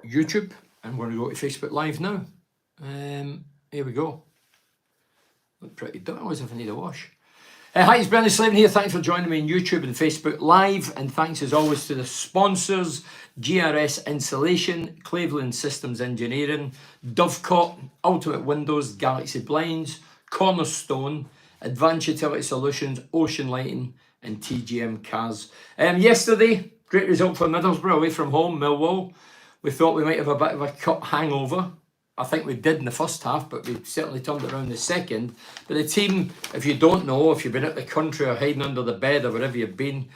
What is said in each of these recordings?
YouTube, and we're going to go to Facebook Live now. Here we go. Look pretty done, as if I need a wash. Hi, it's Brendan Slavin here. Thanks for joining me on YouTube and Facebook Live. And thanks as always to the sponsors, GRS Insulation, Cleveland Systems Engineering, Dovecot, Ultimate Windows, Galaxy Blinds, Cornerstone, Advanced Utility Solutions, Ocean Lighting, and TGM Cars. Yesterday, great result for Middlesbrough away from home, Millwall. We thought we might have a bit of a cup hangover. I think we did in the first half, but we certainly turned it around in the second. But the team, if you don't know, if you've been out the country or hiding under the bed or wherever you've been,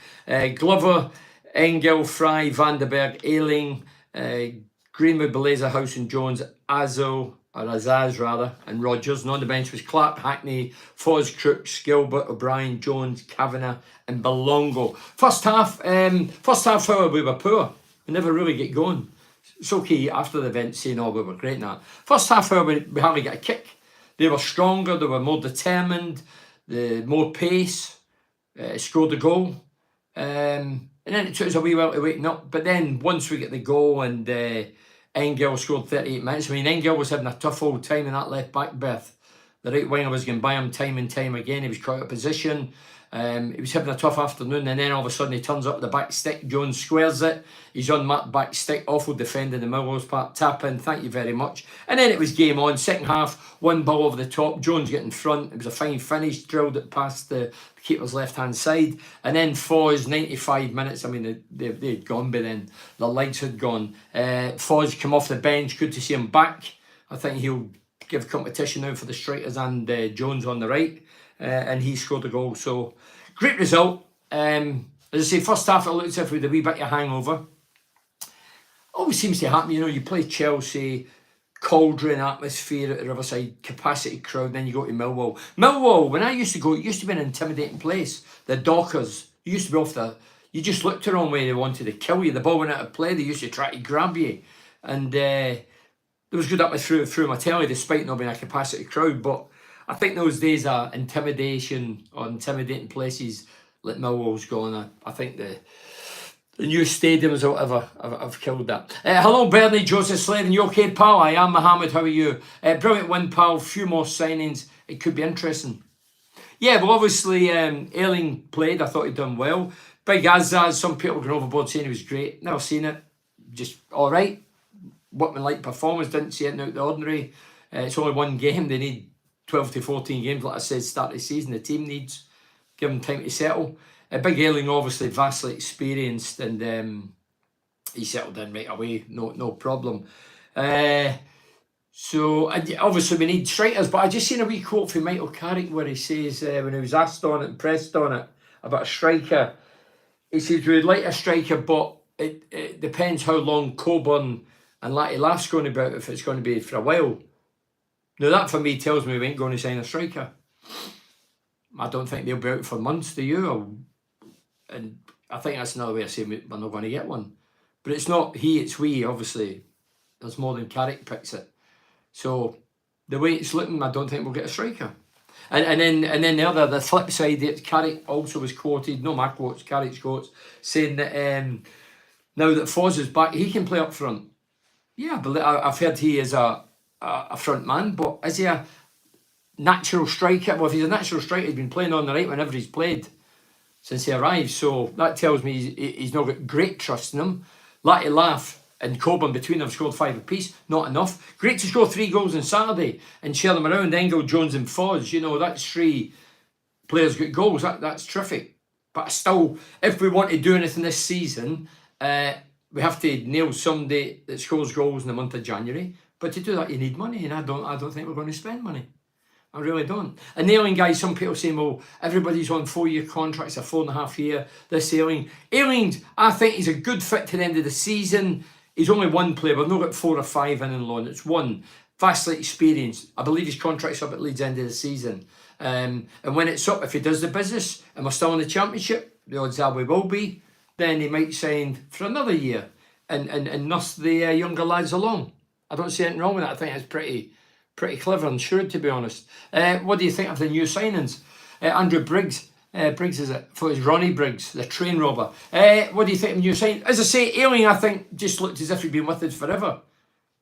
Glover, Engel, Fry, Vandenberg, Ayling, Greenwood, Beleza, House and Jones, Azaz, and Rogers. And on the bench was Clark, Hackney, Foz, Crooks, Gilbert, O'Brien, Jones, Kavanagh and Belongo. First half, however, we were poor. We never really get going. It's okay after the event saying, oh, we were great in that. First half, however, we hardly got a kick. They were stronger, they were more determined, more pace, scored the goal. And then it took us a wee while to wake up. But then once we get the goal and Engel scored 38 minutes, I mean, Engel was having a tough old time in that left back berth. The right winger was going by him time and time again. He was caught out of position. He was having a tough afternoon, and then all of a sudden he turns up the back stick. Jones squares it. He's on that back stick. Awful defending the Millwall's part. Tap in. Thank you very much. And then it was game on. Second half, one ball over the top. Jones getting in front. It was a fine finish. Drilled it past the keeper's left hand side. And then Foz, 95 minutes. I mean, they'd gone by then. The lights had gone. Foz came off the bench. Good to see him back. I think he'll give competition now for the strikers and Jones on the right. And he scored a goal. So, great result. As I say, first half it looked as if we had a wee bit of hangover. Always seems to happen, you know, you play Chelsea, cauldron atmosphere at the Riverside, capacity crowd, then you go to Millwall. Millwall, when I used to go, it used to be an intimidating place. The Dockers, you used to be off you just looked the wrong way, they wanted to kill you. The ball went out of play, they used to try to grab you. And there was good atmosphere through my telly, despite not being a capacity crowd, but I think those days are intimidation or intimidating places like Millwall's gone. I think the new stadiums or whatever have killed that. Hello, Bernie, Joseph Slavin. You okay, pal? I am Mohammed. How are you? Brilliant win, pal. Few more signings. It could be interesting. Yeah, well, obviously, Ayling played. I thought he'd done well. Big Azaz. Some people going overboard saying he was great. Never seen it. Just all right. Workman-like performance. Didn't see it out the ordinary. It's only one game. They need 12 to 14 games, like I said, start of the season. The team needs, give them time to settle. Big Ayling, obviously, vastly experienced, and he settled in right away, no problem. So, obviously, we need strikers, but I just seen a wee quote from Michael Carrick where he says, when he was asked on it and pressed on it about a striker, he says, we would like a striker, but it depends how long Coburn and Latty Laugh's going to be out, if it's going to be for a while. Now that for me tells me we ain't going to sign a striker. I don't think they'll be out for months, do you? And I think that's another way of saying we're not going to get one. But it's not he, it's we, obviously. There's more than Carrick picks it. So the way it's looking, I don't think we'll get a striker. And then the flip side, Carrick also was quoted, no my quotes, Carrick's quotes, saying that now that Foz is back, he can play up front. Yeah, but I've heard he is a front man, but is he a natural striker? Well, if he's a natural striker, he's been playing on the right whenever he's played since he arrived, so that tells me he's not got great trust in him. Latty Laugh and Coburn between them scored 5 apiece, not enough. Great to score 3 goals on Saturday and share them around. Engel, Jones and Foz, you know, that's 3 players got goals, that's terrific. But still, if we want to do anything this season, we have to nail somebody that scores goals in the month of January. But to do that, you need money, and I don't think we're going to spend money. I really don't. And Ayling, guys, some people say, well, everybody's on 4-year contracts, a 4.5 year. This Ayling, I think he's a good fit to the end of the season. He's only one player. We've not got 4 or 5 in loan. It's one. Vastly experienced. I believe his contract's up at Leeds end of the season. And when it's up, if he does the business and we're still in the Championship, the odds are we will be, then he might sign for another year and nurse the younger lads along. I don't see anything wrong with that. I think it's pretty clever and shrewd, to be honest. What do you think of the new signings? Andrew Briggs, Briggs, is it? I thought it was Ronnie Briggs, the train robber. What do you think of new sign? As I say, Ailing, I think, just looked as if he'd been with us forever.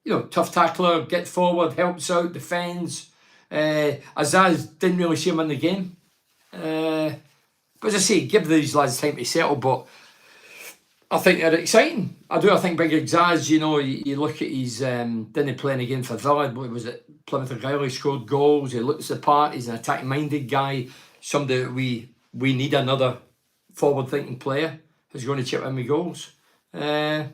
You know, tough tackler, gets forward, helps out, defends. Azaz, didn't really see him in the game. But as I say, give these lads time to settle, but I think they're exciting. I do. I think Big Azaz, you know, you look at his, didn't play again for Villa, what was it? Plymouth Argyle, he scored goals, he looks the part, he's an attacking-minded guy, somebody that we need another forward-thinking player who's going to chip in with goals. So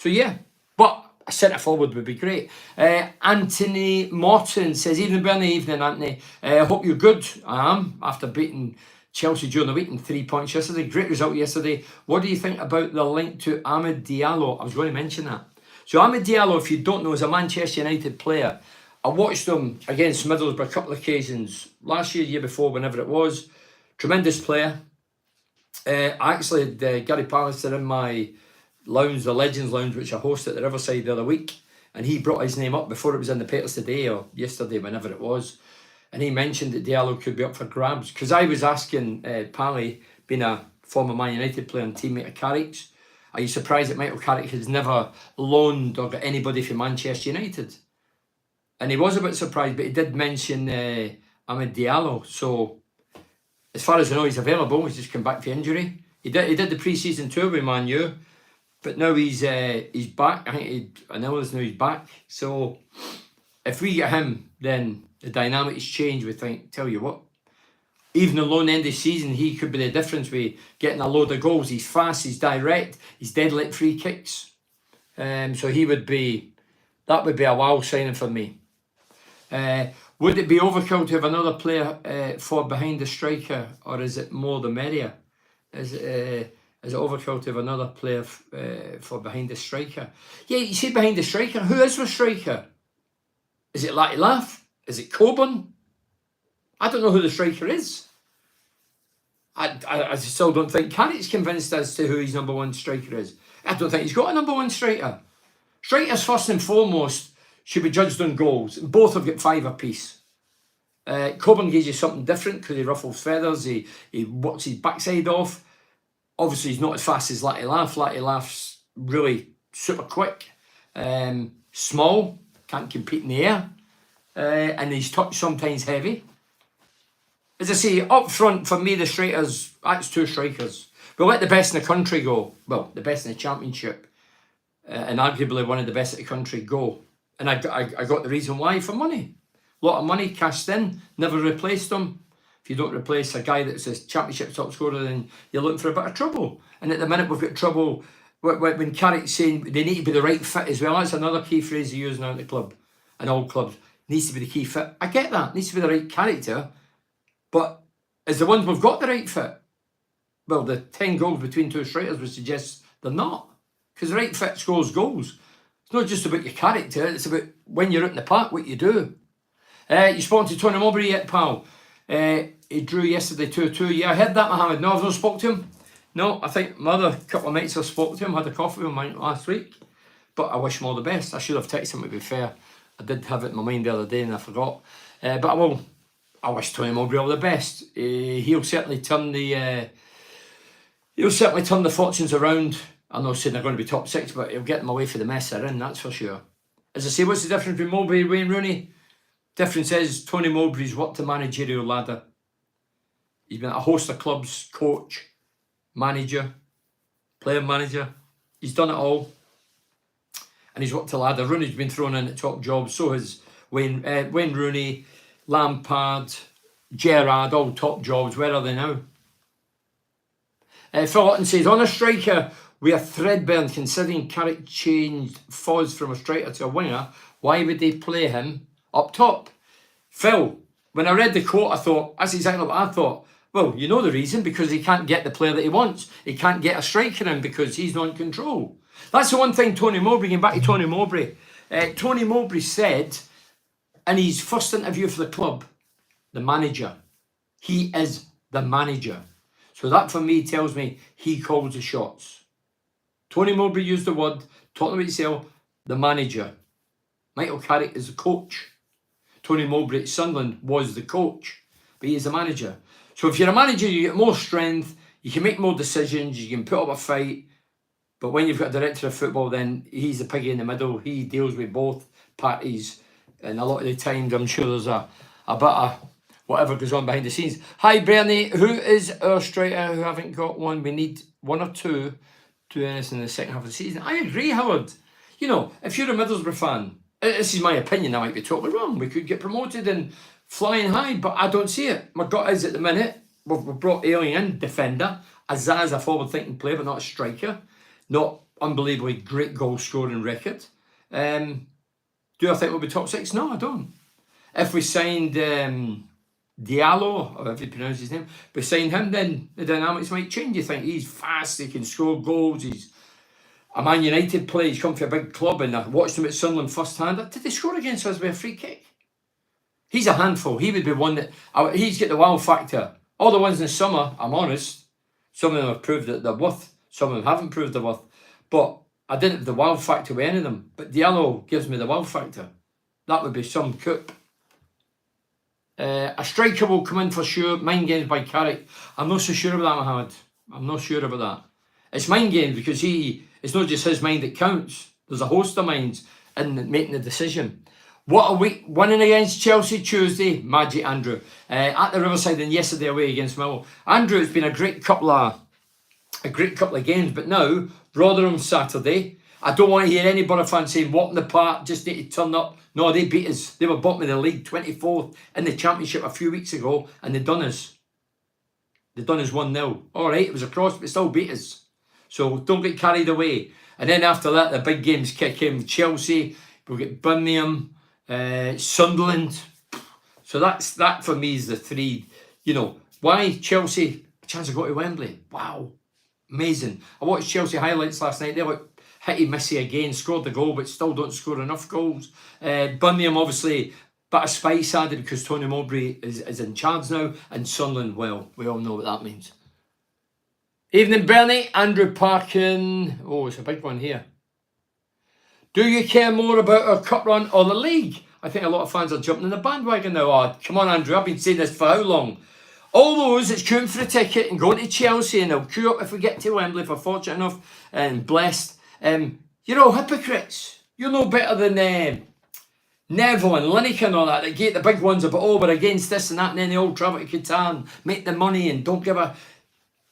yeah, but a centre forward would be great. Anthony Morton says, evening Bernie, evening Anthony. I hope you're good. I am, after beating Chelsea during the week and 3 points yesterday. Great result yesterday. What do you think about the link to Amad Diallo? I was going to mention that. So Amad Diallo, if you don't know, is a Manchester United player. I watched him against Middlesbrough a couple of occasions. Last year, year before, whenever it was. Tremendous player. I actually had Gary Pallister in my lounge, the Legends Lounge, which I hosted at the Riverside the other week. And he brought his name up before it was in the papers today or yesterday, whenever it was. And he mentioned that Diallo could be up for grabs. Because I was asking Pally, being a former Man United player and teammate of Carrick's, are you surprised that Michael Carrick has never loaned or got anybody from Manchester United? And he was a bit surprised, but he did mention Amad Diallo. So, as far as I know, he's available. He's just come back for injury. He did the pre-season tour with Man U, but now he's back. I think I know now he's back. So, if we get him, then the dynamics change. We think, tell you what, even the loan end of the season, he could be the difference with getting a load of goals. He's fast, he's direct, he's deadly at free kicks. So that would be a wow signing for me. Would it be overkill to have another player for behind the striker, or is it more the merrier? Is it overkill to have another player for behind the striker? Yeah, you say behind the striker. Who is the striker? Is it Latte Laugh? Is it Coburn? I don't know who the striker is. I still don't think Carrick's convinced as to who his number one striker is. I don't think he's got a number one striker. Strikers, first and foremost, should be judged on goals. Both have got 5 apiece. Coburn gives you something different because he ruffles feathers, he works his backside off. Obviously, he's not as fast as Latte Laugh. Latte Laugh's really super quick, small, can't compete in the air, and his touch sometimes heavy. As I say, up front, for me, the strikers, that's 2 strikers. We'll let the best in the country go. Well, the best in the championship, and arguably one of the best in the country go. And I got the reason why, for money. A lot of money cashed in, never replaced them. If you don't replace a guy that's a championship top scorer, then you're looking for a bit of trouble. And at the minute, we've got trouble when Carrick's saying they need to be the right fit as well. That's another key phrase you use now at the club, and all clubs. Needs to be the key fit. I get that. Needs to be the right character. But as the ones we've got the right fit, well, the 10 goals between 2 strikers would suggest they're not. Because the right fit scores goals. It's not just about your character, it's about when you're out in the park, what you do. You spoken to Tony Mowbray yet, pal? He drew yesterday 2-2. Yeah, I heard that, Mohammed. No, I've not spoke to him. No, I think my other couple of mates have spoke to him, had a coffee with him last week. But I wish him all the best. I should have texted him, to be fair. I did have it in my mind the other day and I forgot. But I wish Tony Mowbray all the best. He'll certainly turn the fortunes around. I'm not saying they're going to be top 6, but he'll get them away for the mess they're in, that's for sure. As I say, what's the difference between Mowbray and Wayne Rooney? Difference is Tony Mowbray's worked the managerial ladder. He's been at a host of clubs, coach, manager, player manager. He's done it all. And he's worked the ladder. Rooney's been thrown in at top jobs. So has Wayne Rooney, Lampard, Gerrard, all top jobs. Where are they now? Phil Hutton says, on a striker, we are threadbare considering Carrick changed Foz from a striker to a winger. Why would they play him up top? Phil, when I read the quote, I thought, that's exactly what I thought. Well, you know the reason, because he can't get the player that he wants. He can't get a striker in because he's not in control. That's the one thing Tony Mowbray, getting back to Tony Mowbray. Tony Mowbray said in his first interview for the club, the manager, he is the manager. So that for me tells me he calls the shots. Tony Mowbray used the word, talking about himself, the manager. Michael Carrick is the coach. Tony Mowbray at Sunderland was the coach, but he is the manager. So if you're a manager, you get more strength, you can make more decisions, you can put up a fight. But when you've got a director of football, then he's the piggy in the middle. He deals with both parties. And a lot of the times, I'm sure there's a bit of whatever goes on behind the scenes. Hi, Bernie. Who is our striker who haven't got one? We need one or two to do anything in the second half of the season. I agree, Howard. You know, if you're a Middlesbrough fan, this is my opinion, I might be totally wrong. We could get promoted and flying high, but I don't see it. My gut is at the minute, we've brought Alien in, defender. Azaz, a forward-thinking player, but not a striker. Not unbelievably great goal-scoring record. Do I think we'll be top six? No, I don't. If we signed Diallo, or if you pronounce his name, if we signed him, then the dynamics might change. You think he's fast, he can score goals, he's a Man United player, he's come from a big club, and I watched him at Sunderland first hand. Did they score against us with a free kick? He's a handful. He would be one that, he's got the wow factor. All the ones in the summer, I'm honest, some of them have proved that they're worth, some of them haven't proved they're worth. But I didn't have the wow factor with any of them. But Diallo gives me the wow factor. That would be some coup. A striker will come in for sure. Mind games by Carrick. I'm not so sure about that, Mohammed. I'm not sure about that. It's mind games because it's not just his mind that counts. There's a host of minds in making the decision. What a week. Winning against Chelsea Tuesday. Magic, Andrew. At the Riverside and yesterday away against Millwall. Andrew, it's been a great couple of games, but now Rotherham Saturday. I don't want to hear any Borough fans saying walk in the park, just need to turn up. No, they beat us. They were bottom of the league, 24th in the Championship a few weeks ago, and they done us. They done us 1-0. All right, it was a cross, but still beat us. So don't get carried away. And then after that, the big games kick in. Chelsea, we'll get Birmingham, Sunderland. So that for me is the three. You know, why Chelsea? A chance to go to Wembley. Wow. Amazing. I watched Chelsea highlights last night. They look hitty missy again, scored the goal, but still don't score enough goals. Birmingham, obviously, bit of spice added because Tony Mowbray is in charge now, and Sunderland, well, we all know what that means. Evening, Bernie. Andrew Parkin. Oh, it's a big one here. Do you care more about our cup run or the league? I think a lot of fans are jumping in the bandwagon now. Oh, come on, Andrew. I've been saying this for how long? All those that's queuing for a ticket and going to Chelsea, and they'll queue up if we get to Wembley if we're fortunate enough and blessed. You're all hypocrites. You're no better than Neville and Lineker and all that get the big ones about, oh, we're against this and that, and then they all travel to Qatar and make the money and don't give a...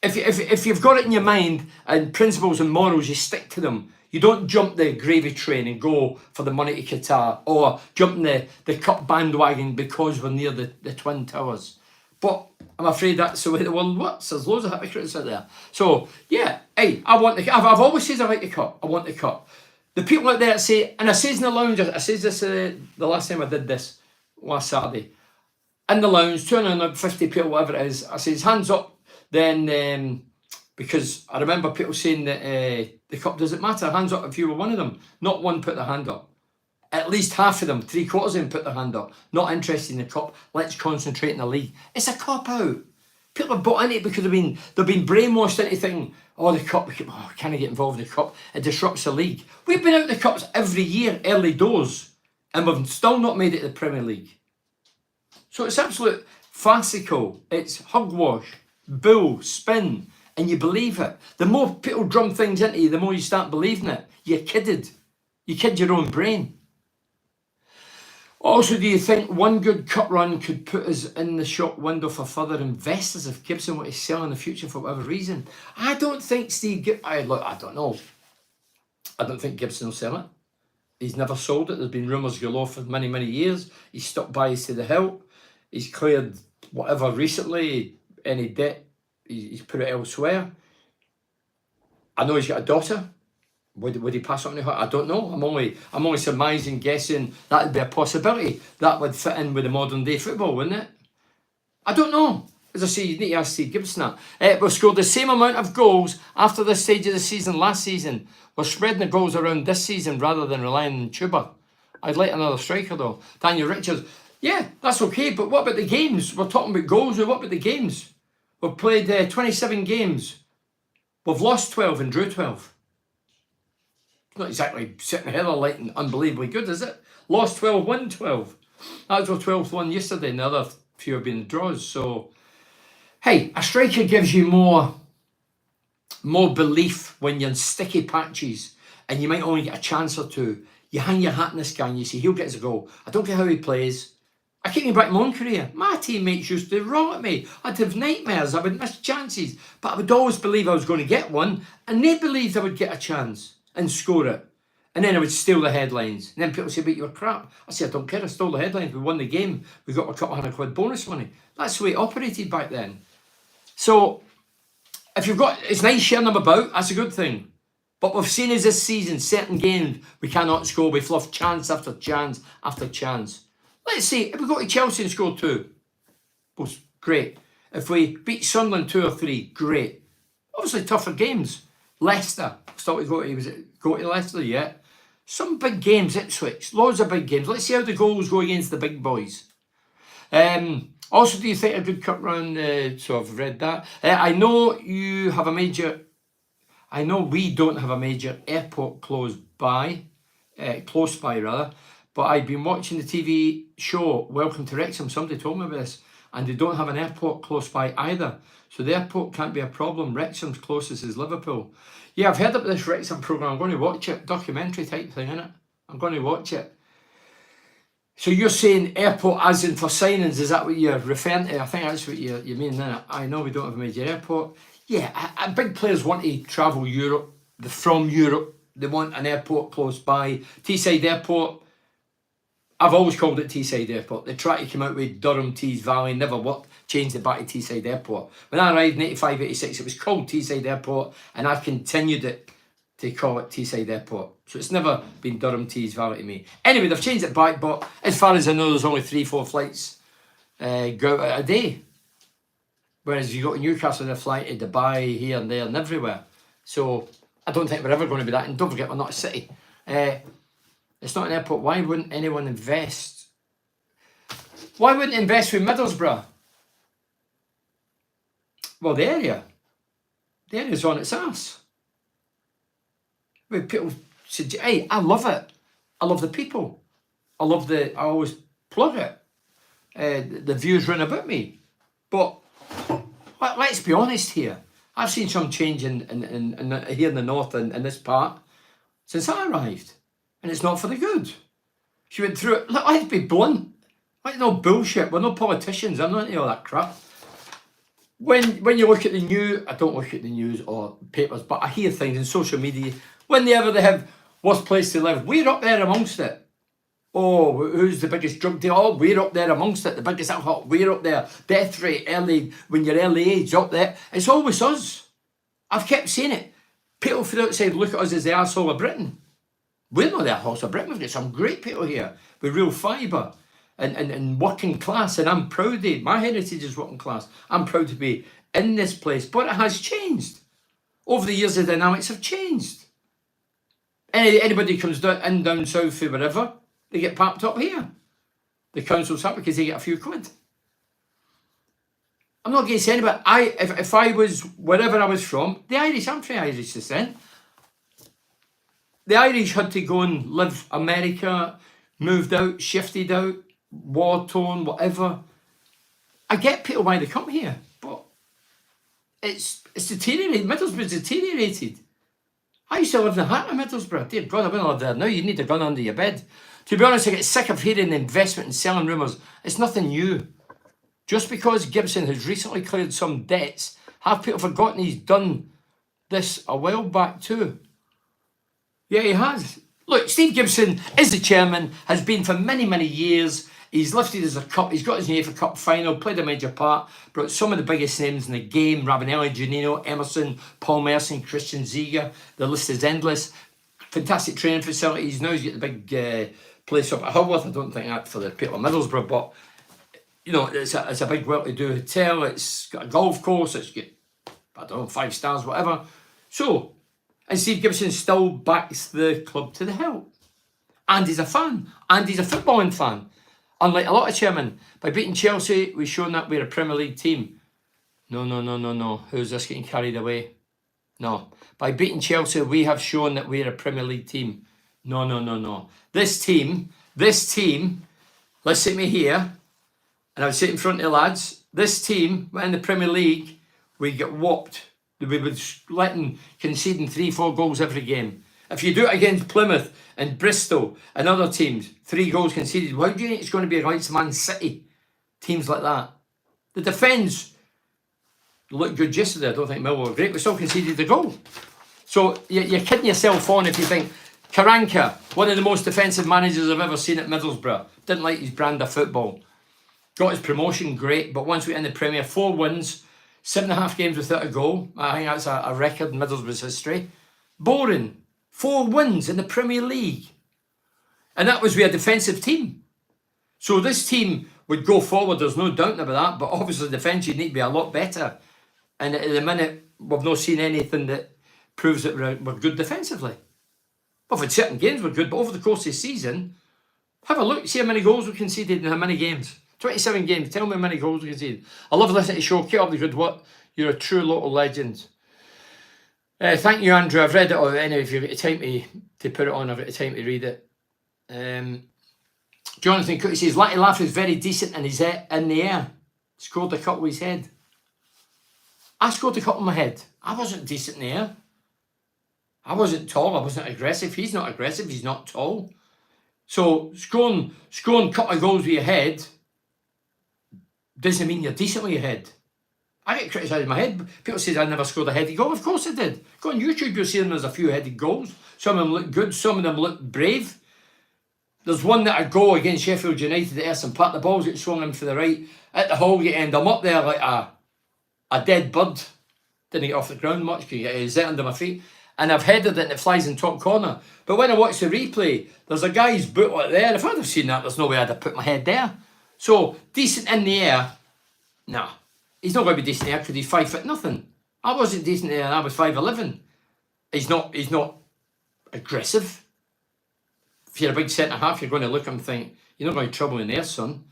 If you've got it in your mind and principles and morals, you stick to them. You don't jump the gravy train and go for the money to Qatar or jump in the cup bandwagon because we're near the Twin Towers. But I'm afraid that's the way the world works. There's loads of hypocrites out there. So, yeah, hey, I want the cup. I've always said I like the cup. I want the cup. The people out there that say, and I says in the lounge, I says this the last time I did this, last Saturday, in the lounge, 250 people, whatever it is, I says, hands up, then, because I remember people saying that the cup doesn't matter, hands up if you were one of them. Not one put their hand up. At least half of them, 3/4 of them put their hand up. Not interested in the cup. Let's concentrate in the league. It's a cop out. People have bought into it because they've been brainwashed into thinking, oh, the cup, can I get involved in the cup? It disrupts the league. We've been out the cups every year, early doors, and we've still not made it to the Premier League. So it's absolute farcical. It's hogwash, bull, spin, and you believe it. The more people drum things into you, the more you start believing it. You're kidded. You kid your own brain. Also, do you think one good cup run could put us in the shop window for further investors if Gibson were to sell in the future for whatever reason? I don't think I don't know. I don't think Gibson will sell it. He's never sold it. There's been rumours galore for many, many years. He's stuck by us to the hilt. He's cleared whatever recently, any debt, he's put it elsewhere. I know he's got a daughter. Would he pass on to her? I don't know. I'm only surmising, guessing that would be a possibility. That would fit in with the modern day football, wouldn't it? I don't know. As I say, you need to ask Steve Gibson that. We've scored the same amount of goals after this stage of the season last season. We're spreading the goals around this season rather than relying on Chuba. I'd like another striker though. Daniel Richards. Yeah, that's okay, but what about the games? We're talking about goals, but what about the games? We've played 27 games. We've lost 12 and drew 12. Not exactly sitting here lighting unbelievably good, is it? Lost 12, won 12. That was our 12th one yesterday, and the other few have been draws. So Hey, a striker gives you more belief when you're in sticky patches and you might only get a chance or two. You hang your hat in this guy and you say, he'll get us a goal. I don't care how he plays. I keep me back in my own career. My teammates used to wrong at me. I'd have nightmares. I would miss chances. But I would always believe I was going to get one. And they believed I would get a chance and score it. And then I would steal the headlines. And then people say, but you were crap. I say, I don't care. I stole the headlines. We won the game. We got a couple £100 bonus money. That's the way it operated back then. So if you've got, it's nice sharing them about. That's a good thing. But we've seen as this season, certain games, we cannot score. We fluff chance after chance after chance. Let's see, if we go to Chelsea and score 2, well, great. If we beat Sunderland 2 or 3, great. Obviously tougher games. Leicester, still to go to Leicester yet. Some big games, Ipswich, loads of big games. Let's see how the goals go against the big boys. Also, do you think a good cup run? So I've read that. I know you have a major. I know we don't have a major airport close by rather. But I've been watching the TV show Welcome to Wrexham. Somebody told me about this, and they don't have an airport close by either. So the airport can't be a problem. Wrexham's closest is Liverpool. Yeah, I've heard about this Wrexham programme. I'm going to watch it. Documentary type thing, innit? I'm going to watch it. So you're saying airport as in for signings, is that what you're referring to? I think that's what you mean, innit? I know we don't have a major airport. Yeah, big players want to travel Europe. They're from Europe. They want an airport close by. Teesside Airport, I've always called it Teesside Airport. They tried to come out with Durham, Tees Valley, never worked, changed it back to Teesside Airport. When I arrived in 85, 86, it was called Teesside Airport, and I've continued it to call it Teesside Airport. So it's never been Durham, Tees Valley to me. Anyway, they've changed it back, but as far as I know, there's only 3-4 flights go out a day. Whereas you go to Newcastle, they fly to Dubai, here and there and everywhere. So I don't think we're ever going to be that. And don't forget, we're not a city. It's not an airport. Why wouldn't anyone invest? Why wouldn't invest with Middlesbrough? Well, the area's on its ass. Where people say, hey, I love it. I love the people. I always plug it. The views run about me. But let's be honest here. I've seen some change in here in the north and in this part since I arrived. And it's not for the good. She went through it. Look, let's be blunt. Like no bullshit. We're no politicians. I'm not into all that crap. When you look at the news, I don't look at the news or papers, but I hear things in social media. Whenever they have worst place to live, we're up there amongst it. Oh, who's the biggest drug dealer? Oh, we're up there amongst it. The biggest alcohol, we're up there. Death rate, when you're early age, up there. It's always us. I've kept saying it. People from outside look at us as the arsehole of Britain. We're not the arsehole of Britain. We've got some great people here with real fibre and working class. And I'm proud of it. My heritage is working class. I'm proud to be in this place. But it has changed. Over the years, the dynamics have changed. Anybody comes down south or wherever, they get packed up here. The council's happy because they get a few quid. I'm not going to say anybody. If I was wherever I was from, the Irish, I'm from Irish descent. The Irish had to go and live America, moved out, shifted out, war-torn, whatever. I get people why they come here, but it's deteriorated. Middlesbrough's deteriorated. I used to live in the heart of Middlesbrough. Dear God, I wouldn't live there now. You need a gun under your bed. To be honest, I get sick of hearing investment and selling rumours. It's nothing new. Just because Gibson has recently cleared some debts, have people forgotten he's done this a while back too? Yeah, he has. Look, Steve Gibson is the chairman, has been for many, many years. He's lifted as a cup. He's got his UEFA Cup final, played a major part, brought some of the biggest names in the game: Ravanelli, Janino, Emerson, Paul Merson, Christian Ziege. The list is endless. Fantastic training facilities. Now he's got the big place up at Hillworth. I don't think that for the people of Middlesbrough, but you know, it's a big well-to-do hotel. It's got a golf course. It's got, I don't know, 5 stars, whatever. So, and Steve Gibson still backs the club to the hilt. And he's a fan. And he's a footballing fan. Unlike a lot of chairmen, by beating Chelsea, we've shown that we're a Premier League team. No. Who's this getting carried away? No. By beating Chelsea, we have shown that we're a Premier League team. No. This team, listen to me here, And I would say in front of the lads, this team, in the Premier League, we get whopped. We would conceding 3-4 goals every game. If you do it against Plymouth and Bristol and other teams, 3 goals conceded, how do you think it's going to be against Man City? Teams like that. The defence looked good yesterday. I don't think Millwall were great, but still conceded the goal. So you're kidding yourself on if you think Karanka, one of the most defensive managers I've ever seen at Middlesbrough, didn't like his brand of football. Got his promotion, great, but once we're in the Premier, 4 wins, 7.5 games without a goal. I think that's a record in Middlesbrough's history. Boring. 4 wins in the Premier League. And that was with a defensive team. So this team would go forward, there's no doubt about that, but obviously defence, you need to be a lot better. And at the minute, we've not seen anything that proves that we're good defensively. Well, in certain games we're good, but over the course of the season, have a look, see how many goals we conceded in how many games. 27 games, tell me how many goals we conceded. I love listening to the show, keep up the good work. You're a true local legend. Thank you, Andrew. I've read it all. Anyway, if you've got the time to put it on, I've got the time to read it. Jonathan Cookie says, Latty Laugh is very decent and he's in the air. Scored a couple with his head. I scored a couple in my head. I wasn't decent in the air. I wasn't tall, I wasn't aggressive. He's not aggressive, he's not tall. So scoring a couple of goals with your head doesn't mean you're decent with your head. I get criticised in my head. People say I never scored a headed goal. Of course I did. Go on YouTube, you'll see there's a few headed goals. Some of them look good, some of them look brave. There's one that I go against Sheffield United at Emerson Park. The balls get swung in for the right. At the Holgate end, I'm up there like a dead bird. Didn't get off the ground much because you get a zit under my feet. And I've headed it and it flies in top corner. But when I watch the replay, there's a guy's boot like there. If I'd have seen that, there's no way I'd have put my head there. So, decent in the air, nah. He's not going to be decent in the air because he's 5 foot nothing. I wasn't decent in the air, I was 5'11". He's not aggressive. If you're a big centre half, you're going to look at him and think, you're not going to trouble in the air, son.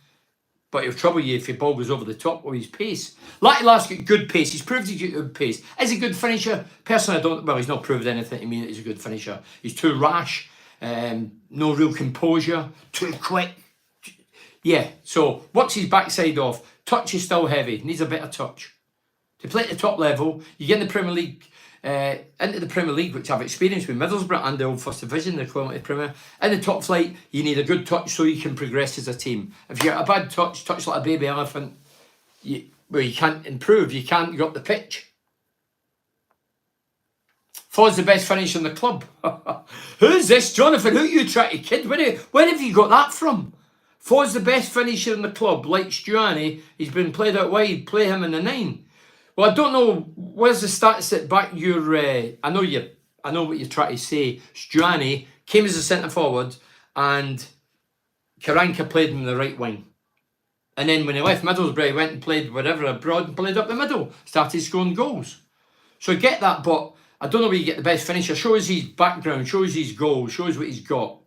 But he'll trouble you if your ball goes over the top with his pace. Latty Laugh's got good pace. He's proved he's got good pace. Is he a good finisher? Personally, I don't. Well, he's not proved anything to me that he's a good finisher. He's too rash, no real composure, too quick. Yeah, so what's his backside off? Touch is still heavy. Needs a bit of touch. To play at the top level, you get in the Premier League, into the Premier League, which I've experienced with Middlesbrough and the old First Division, the equivalent of Premier. In the top flight, you need a good touch so you can progress as a team. If you're a bad touch like a baby elephant, you can't improve, you can't go up the pitch. Foz the best finisher in the club. Who's this, Jonathan? Who are you trying to kid? Where have you got that from? Foz the best finisher in the club, like Stuani, he's been played out wide, play him in the 9. Well, I don't know, where's the stats that back your, I know what you're trying to say. Stuani came as a centre forward and Karanka played him in the right wing. And then when he left Middlesbrough, he went and played wherever abroad and played up the middle, started scoring goals. So I get that, but I don't know where you get the best finisher. Shows his background, shows his goals, shows what he's got.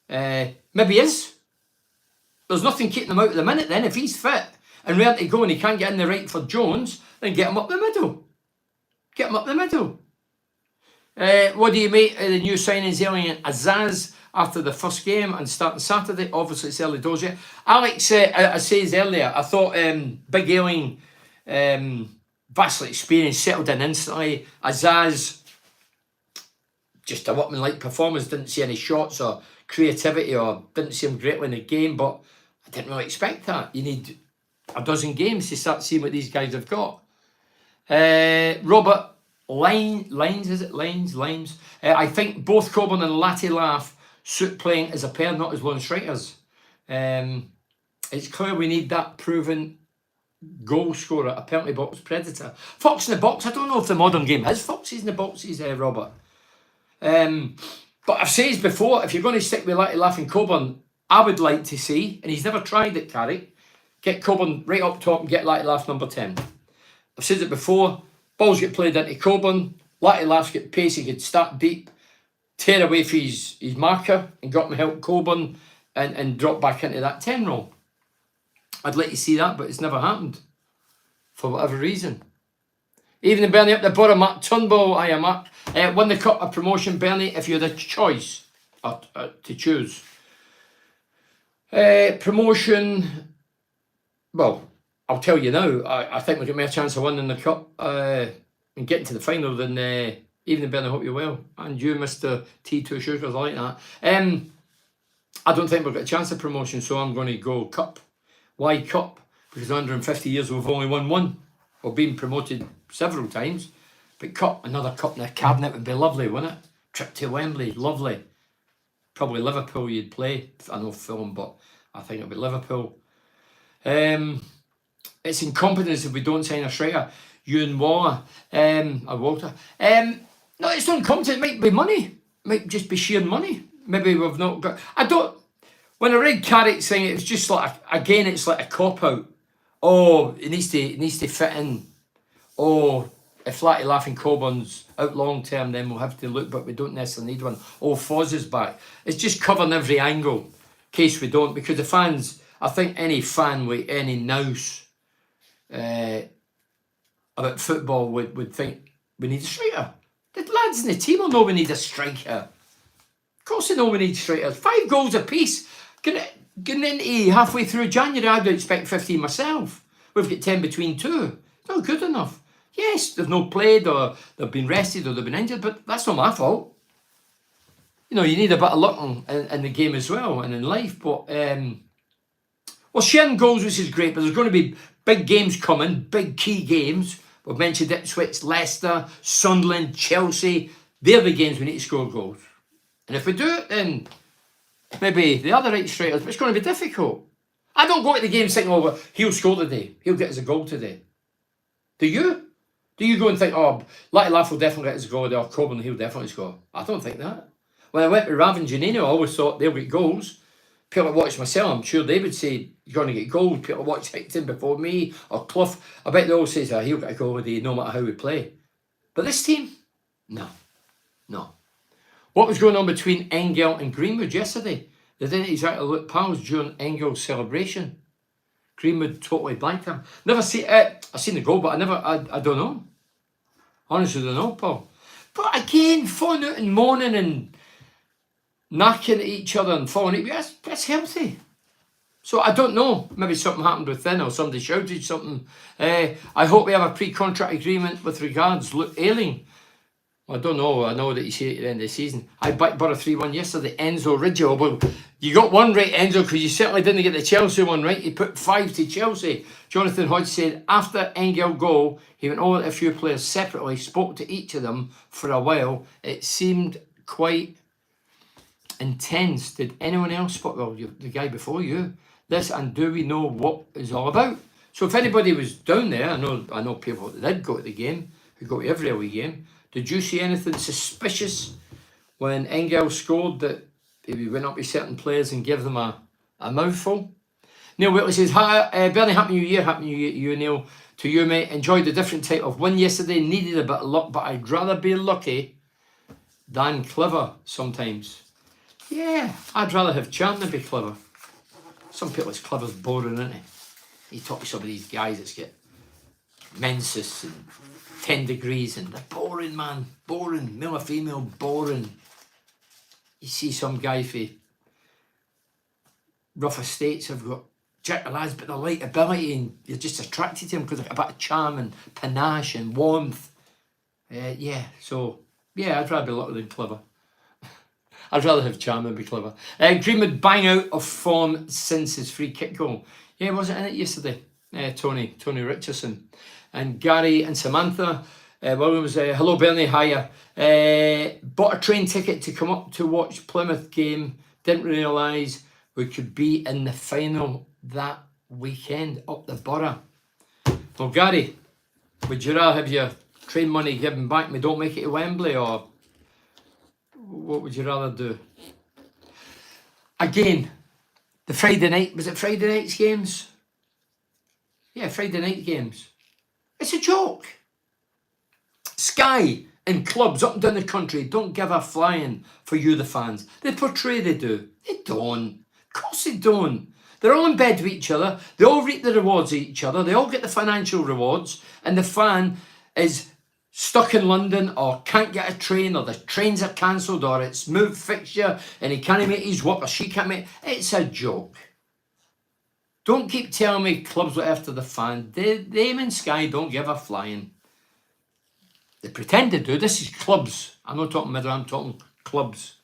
Maybe he is. There's nothing keeping him out at the minute then. If he's fit and ready to go and he can't get in the right for Jones, then get him up the middle. Get him up the middle. What do you make of the new signings, Alien Azaz, after the first game and starting Saturday? Obviously it's early doors yet. Alex, I said earlier, I thought Big Alien, vastly experienced, settled in instantly. Azaz, just a workman-like performance, didn't see any shots or creativity or didn't see him greatly in the game, but I didn't really expect that. You need a dozen games to start seeing what these guys have got. Robert Limes, is it? Limes. I think both Coburn and Latty Laugh suit playing as a pair, not as lone strikers. It's clear we need that proven goal scorer, a penalty box predator. Fox in the box, I don't know if the modern game has foxes in the boxes, Robert. But I've said before, if you're going to stick with Latty Laugh and Coburn, I would like to see, and he's never tried it, Carrick, get Coburn right up top and get Latty Laugh number 10. I've said it before, balls get played into Coburn, Latty Laughs get pace, he could start deep, tear away for his marker and got him to help Coburn and drop back into that 10 role. I'd like to see that, but it's never happened for whatever reason. Even in Bernie up the borough, Mark Turnbull, Mark, won the cup of promotion, Bernie, if you had a choice to choose. Promotion, well, I'll tell you now, I think we've got more chance of winning the cup and getting to the final than even Ben. I hope you're well. And you, Mr. T2 Sugars, I like that. I don't think we've got a chance of promotion, so I'm going to go cup. Why cup? Because 150 years we've only won one. We've been promoted several times. But cup, another cup in the cabinet would be lovely, wouldn't it? Trip to Wembley, lovely. Probably Liverpool you'd play. I know Fulham, but I think it'll be Liverpool. It's incompetence if we don't sign a striker. Ewan Waller, or Walter. No, it's not incompetent. It might be money. It might just be sheer money. Maybe we've not got... When I read Carrick's thing, it was just like, again, it's like a cop-out. Oh, it needs to fit in. Oh, if Flatty Laughing Coburn's out long term, then we'll have to look, but we don't necessarily need one. Oh, Foz is back. It's just covering every angle, in case we don't, because the fans, I think any fan with any nous about football would think we need a striker. The lads in the team will know we need a striker. Of course they know we need strikers. 5 goals apiece. Getting into halfway through January, I'd expect 15 myself. We've got 10 between two. Not good enough. Yes, they've not played, or they've been rested, or they've been injured, but that's not my fault. You know, you need a bit of luck in the game as well, and in life. But, well, sharing goals, which is great, but there's going to be big games coming, big key games. We've mentioned Ipswich, Leicester, Sunderland, Chelsea. They're the games we need to score goals. And if we do it, then maybe the other right strikers, but it's going to be difficult. I don't go to the game thinking, oh, well, he'll score today. He'll get us a goal today. Do you? Do you go and think, oh, Latty Laugh will definitely get us a goal, or Coburn, he'll definitely score? I don't think that. When I went to Raven Janino, I always thought they'll get goals. People that watch myself, I'm sure they would say, you're going to get goals. People that watch Hickton before me, or Clough, I bet they all say, oh, he'll get a goal today, no matter how we play. But this team, no. What was going on between Engel and Greenwood yesterday? They didn't exactly look pals during Engel's celebration. Greenwood totally blanked him. Never see it. I've seen the goal, but I don't know. Honestly, I don't know, Paul. But again, falling out and moaning and knacking at each other and falling out, that's healthy. So I don't know. Maybe something happened within, or somebody shouted something. I hope we have a pre-contract agreement with regards Luke Ayling. I don't know. I know that he's here at the end of the season. I backed Borough 3-1 yesterday. Enzo Riggio. Well, you got one right, Enzo, because you certainly didn't get the Chelsea one right. You put 5 to Chelsea. Jonathan Hodge said after Engel goal, he went over to a few players separately, spoke to each of them for a while. It seemed quite intense. Did anyone else spot? Well, the guy before you. This, and do we know what it's all about? So if anybody was down there, I know people that did go to the game, who go to every away game. Did you see anything suspicious when Engel scored that he went up to certain players and gave them a mouthful? Neil Whitley says, hi, Bernie, Happy New Year. Happy New Year to you, Neil. To you, mate. Enjoyed the different type of win yesterday. Needed a bit of luck, but I'd rather be lucky than clever sometimes. Yeah, I'd rather have charm than be clever. Some people, it's clever's boring, isn't it? You talk to some of these guys that's get menses and 10 degrees and they're boring, man. Boring. Male or female, boring. You see some guy for rough estates have got jack lads, but they're light ability and you're just attracted to them because they've got a bit of charm and panache and warmth. So I'd rather be lucky than clever. I'd rather have charm than be clever. Greenwood bang out of form since his free kick goal. Yeah, wasn't in it yesterday. Tony Richardson. And Gary and Samantha Williams, hello Bernie, hiya. Bought a train ticket to come up to watch Plymouth game. Didn't realise we could be in the final that weekend up the Borough. Well, Gary, would you rather have your train money given back and we don't make it to Wembley, or what would you rather do? Again, the Friday night, was it Friday night's games? Yeah, Friday night games. It's a joke. Sky and clubs up and down the country don't give a flying for you, the fans. They portray they do. They don't. Of course they don't. They're all in bed with each other. They all reap the rewards of each other. They all get the financial rewards. And the fan is stuck in London or can't get a train, or the trains are cancelled, or it's moved fixture and he can't make his work, or she can't make. It's a joke. Don't keep telling me clubs look after the fan. Them and Sky don't give a flying. They pretend to do. This is clubs. I'm not talking Middlesbrough, I'm talking clubs.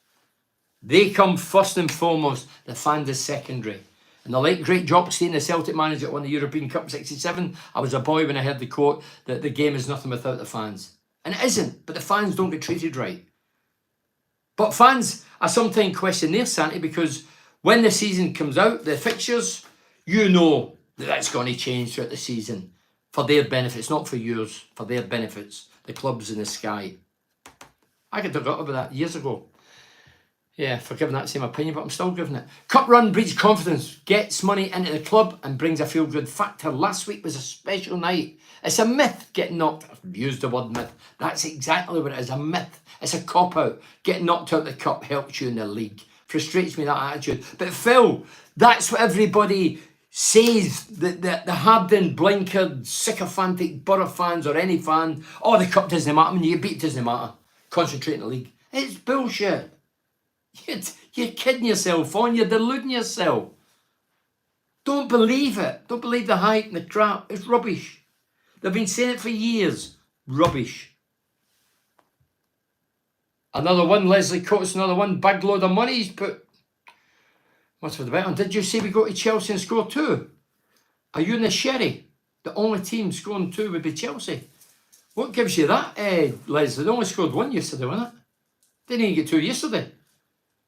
They come first and foremost. The fans is secondary. And the late great Jock Stein, the Celtic manager that won the European Cup 67, I was a boy when I heard the quote that the game is nothing without the fans. And it isn't, but the fans don't get treated right. But fans, I sometimes question their sanity because when the season comes out, the fixtures, you know that that's going to change throughout the season for their benefits, not for yours, for their benefits, the clubs in the Sky. I got forgot about that years ago. Yeah, for giving that same opinion, but I'm still giving it. Cup run breeds confidence, gets money into the club and brings a feel-good factor. Last week was a special night. It's a myth getting knocked. I've used the word myth. That's exactly what it is, a myth. It's a cop-out. Getting knocked out of the cup helps you in the league. Frustrates me, that attitude. But Phil, that's what everybody says. The hardened, blinkered, sycophantic Borough fans or any fan, oh, the cup doesn't matter. When you get beat, it doesn't matter. Concentrate in the league. It's bullshit. You're kidding yourself on. You're deluding yourself. Don't believe it. Don't believe the hype and the crap. It's rubbish. They've been saying it for years. Rubbish. Another one, Leslie Coates, another one. Big load of money he's put. What's for the bet on? Did you say we go to Chelsea and score 2? Are you in the sherry? The only team scoring 2 would be Chelsea. What gives you that, Leslie? They only scored 1 yesterday, wasn't it? Didn't even get 2 yesterday.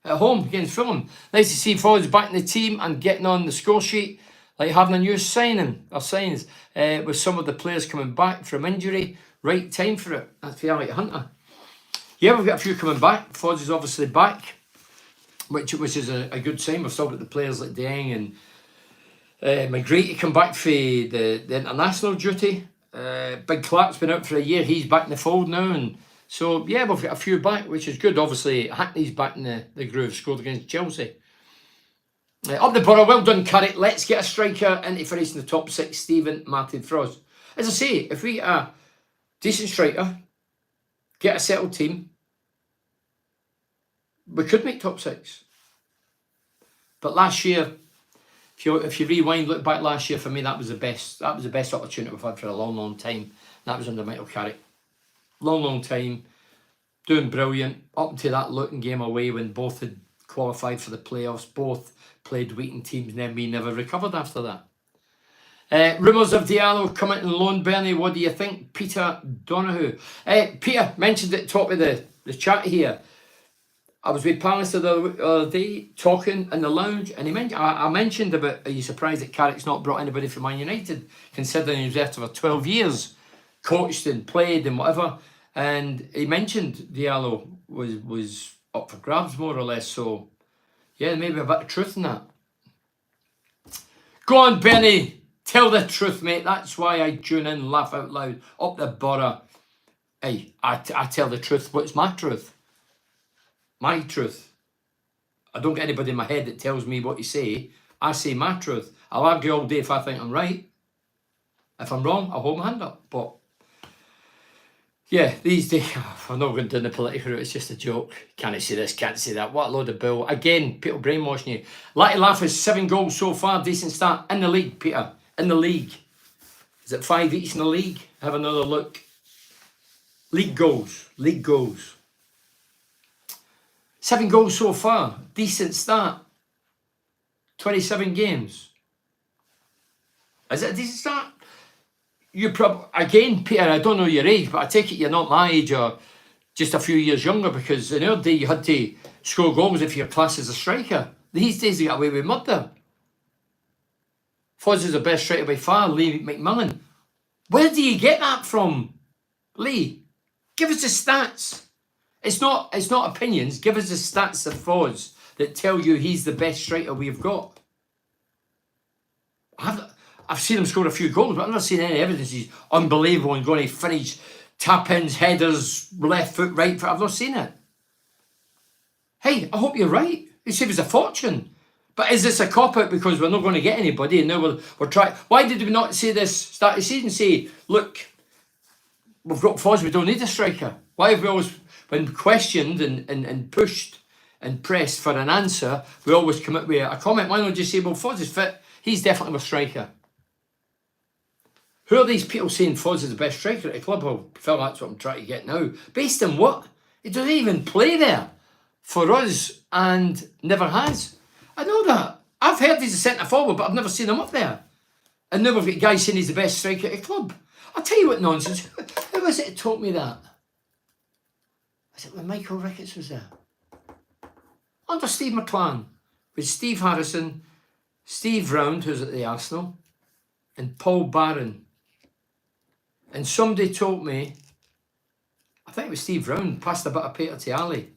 At home against Fulham. Nice to see Foz back in the team and getting on the score sheet, like having a new signs with some of the players coming back from injury. Right time for it. That's for Elliot Hunter. Yeah, we've got a few coming back. Foz is obviously back, which is a good sign. We've still got the players like Deng and McGrady to come back for the international duty. Big Clark's been out for a year. He's back in the fold now, and so, yeah, we've got a few back, which is good. Obviously, Hackney's back in the groove, scored against Chelsea. Up the Borough, well done, Carrick. Let's get a striker into for us in the top 6, Stephen Martin Frost. As I say, if we get a decent striker, get a settled team, we could make top 6. But last year, if you rewind, look back last year, for me, that was the best opportunity we've had for a long, long time. That was under Michael Carrick. Long time, doing brilliant, up to that Luton game away when both had qualified for the playoffs, both played weakened teams, and then we never recovered after that. Rumours of Diallo coming in loan, Bernie, what do you think? Peter Donahue. Peter mentioned at the top of the chat here. I was with Pallister the other day, talking in the lounge, and I mentioned about, are you surprised that Carrick's not brought anybody from Man United, considering he was there for 12 years? Coached and played and whatever, and he mentioned Diallo was up for grabs more or less. So yeah, maybe a bit of truth in that. Go on, Benny, tell the truth, mate. That's why I tune in, laugh out loud. Up the Borough. Hey, I tell the truth. What's my truth? My truth. I don't get anybody in my head that tells me what you say. I say my truth. I'll argue all day if I think I'm right. If I'm wrong, I'll hold my hand up. But yeah, these days, I'm not going down the political route, it's just a joke. Can't say this, can't say that. What a load of bull. Again, people brainwashing you. Lucky Laugh is 7 goals so far, decent start in the league, Peter. In the league. Is it 5 each in the league? Have another look. League goals. 7 goals so far, decent start. 27 games. Is it a decent start? You again, Peter, I don't know your age, but I take it you're not my age or just a few years younger, because in our day you had to score goals if your class is a striker. These days they get away with murder. Foz is the best striker by far, Lee McMillan. Where do you get that from, Lee? Give us the stats. It's not opinions. Give us the stats of Foz that tell you he's the best striker we've got. I've seen him score a few goals, but I've never seen any evidence he's unbelievable and going to finish tap-ins, headers, left foot, right foot. I've not seen it. Hey, I hope you're right. He saves a fortune. But is this a cop-out because we're not going to get anybody and now we're trying? Why did we not say this start of the season? Say, look, we've got Foz, we don't need a striker. Why have we always, when questioned and pushed and pressed for an answer, we always come up with a comment? Why not just say, well, Foz is fit. He's definitely a striker. Who are these people saying Foz is the best striker at the club? Well, Phil, that's what I'm trying to get now. Based on what? He doesn't even play there for us and never has. I know that. I've heard he's a centre forward, but I've never seen him up there. And now we've got guys saying he's the best striker at the club. I'll tell you what nonsense. Who was it that taught me that? Was it when Michael Ricketts was there? Under Steve McClan, with Steve Harrison, Steve Round, who's at the Arsenal, and Paul Barron. And somebody told me, I think it was Steve Round, passed a bit of paper to Ali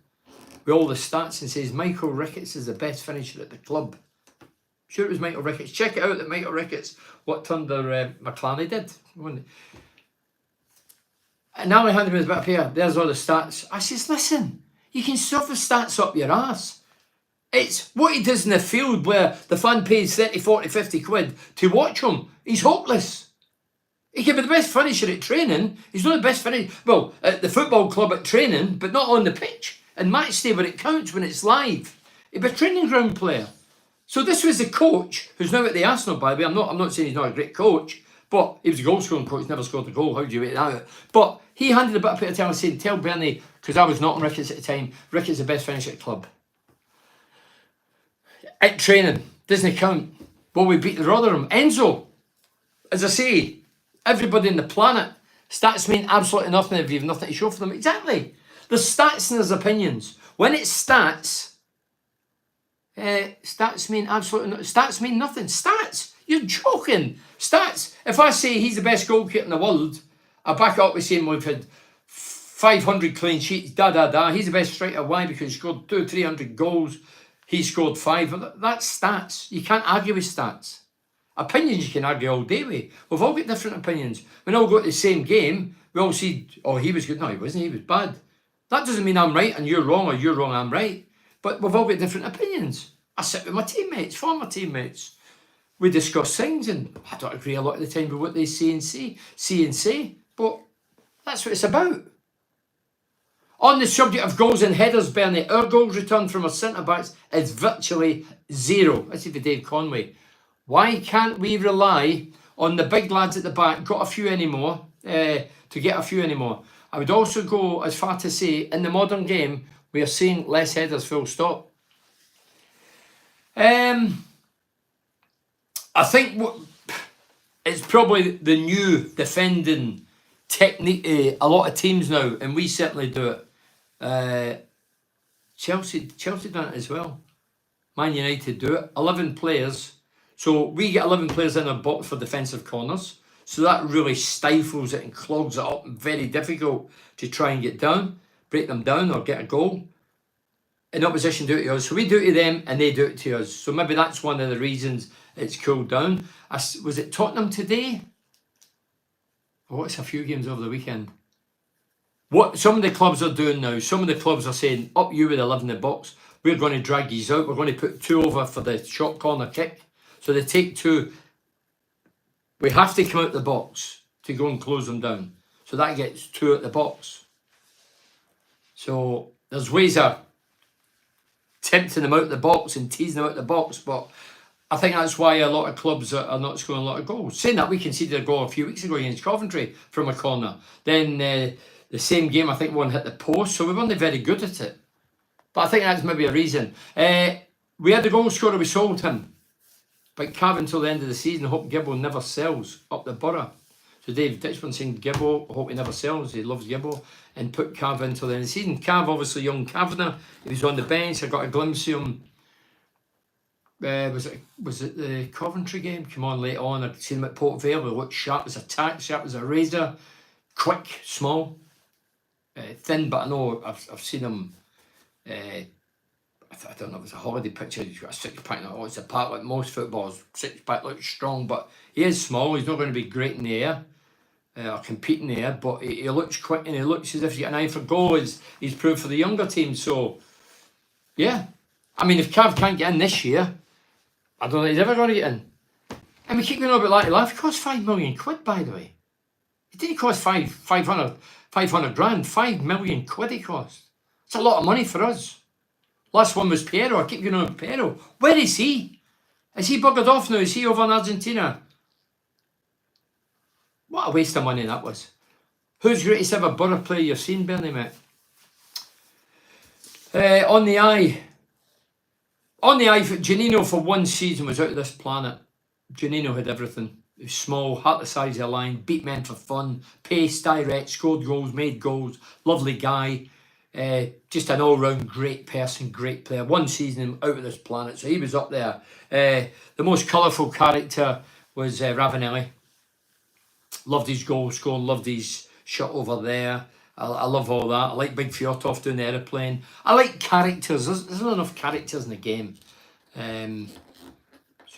with all the stats and says Michael Ricketts is the best finisher at the club. Sure it was Michael Ricketts. Check it out that Michael Ricketts, what Thunder McClanny did. And Ali handed me a bit of paper, there's all the stats. I says, listen, you can stuff the stats up your ass. It's what he does in the field where the fan pays 30, 40, 50 quid to watch him. He's hopeless. He can be the best finisher at training. He's not the best finisher, well, at the football club at training, but not on the pitch. And match day where it counts when it's live. He'd be a training ground player. So this was the coach, who's now at the Arsenal, by the way. I'm not saying he's not a great coach, but he was a goal scoring coach, never scored a goal. How do you rate that out? But he handed a bit of paper to him saying, tell Bernie, because I was not on Ricketts at the time, Ricketts is the best finisher at the club. At training, doesn't count. Well, we beat the Rotherham. Enzo, as I say, everybody on the planet, stats mean absolutely nothing if you have nothing to show for them. Exactly. There's stats and there's opinions. When it's stats, stats mean absolutely nothing. Stats mean nothing. Stats? You're joking. Stats. If I say he's the best goalkeeper in the world, I back up with saying we've had 500 clean sheets, He's the best striker. Why? Because he scored 200-300 goals. He scored 5. That's stats. You can't argue with stats. Opinions you can argue all day with. We've all got different opinions. We all go to the same game. We all see, oh, he was good. No, he wasn't. He was bad. That doesn't mean I'm right and you're wrong, or you're wrong, I'm right. But we've all got different opinions. I sit with my teammates, former teammates. We discuss things, and I don't agree a lot of the time with what they see and say. But that's what it's about. On the subject of goals and headers, Bernie, our goals returned from our centre-backs is virtually zero. That's for Dave Conway. Why can't we rely on the big lads at the back, to get a few anymore? I would also go as far to say, in the modern game, we are seeing less headers, full stop. I think it's probably the new defending technique. A lot of teams now, and we certainly do it. Chelsea done it as well. Man United do it. 11 players. So we get 11 players in our box for defensive corners. So that really stifles it and clogs it up. Very difficult to try and get down, break them down or get a goal. In opposition do it to us. So we do it to them and they do it to us. So maybe that's one of the reasons it's cooled down. Was it Tottenham today? Oh, it's a few games over the weekend. What some of the clubs are doing now, some of the clubs are saying, up you with 11 in the box. We're going to drag these out. We're going to put 2 over for the short corner kick. So they take 2. We have to come out the box to go and close them down. So that gets 2 at the box. So there's ways of tempting them out the box and teasing them out the box. But I think that's why a lot of clubs are not scoring a lot of goals. Saying that, we conceded a goal a few weeks ago against Coventry from a corner. Then the same game, I think one hit the post. So we weren't very good at it. But I think that's maybe a reason. We had the goal scorer, we sold him. But Cav until the end of the season, hope Gibbo never sells up the borough. So Dave Ditchburn saying Gibbo, hope he never sells. He loves Gibbo. And put Cav until the end of the season. Cav, obviously young Kavanagh. He was on the bench. I got a glimpse of him. Was it the Coventry game? Come on, late on. I'd seen him at Port Vale. He looked sharp as a tack, sharp as a razor. Quick, small. Thin, but I know I've seen him. I don't know if it's a holiday picture. He's got a 6-pack. Oh, it's a pack like most footballers. 6-pack looks strong, but he is small. He's not going to be great in the air or compete in the air, but he looks quick and he looks as if he's got an eye for goal. He's proved for the younger team. So, yeah. I mean, if Cav can't get in this year, I don't think he's ever going to get in. And we keep going on about Latte Life. It cost 5 million quid, by the way. It didn't cost 500 grand. 5 million quid it cost. It's a lot of money for us. Last one was Piero. I keep going on with Piero. Where is he? Is he buggered off now? Is he over in Argentina? What a waste of money that was. Who's the greatest ever Borough player you've seen, Bernie, mate? On the eye, Janino for one season was out of this planet. Janino had everything. He was small, half the size of a line, beat men for fun, pace, direct, scored goals, made goals, lovely guy. Just an all-round great person, great player. One season out of this planet, so he was up there. The most colourful character was Ravanelli. Loved his goal scoring, loved his shot over there. I love all that. I like Big Fjortov doing the aeroplane. I like characters. There's not enough characters in the game. So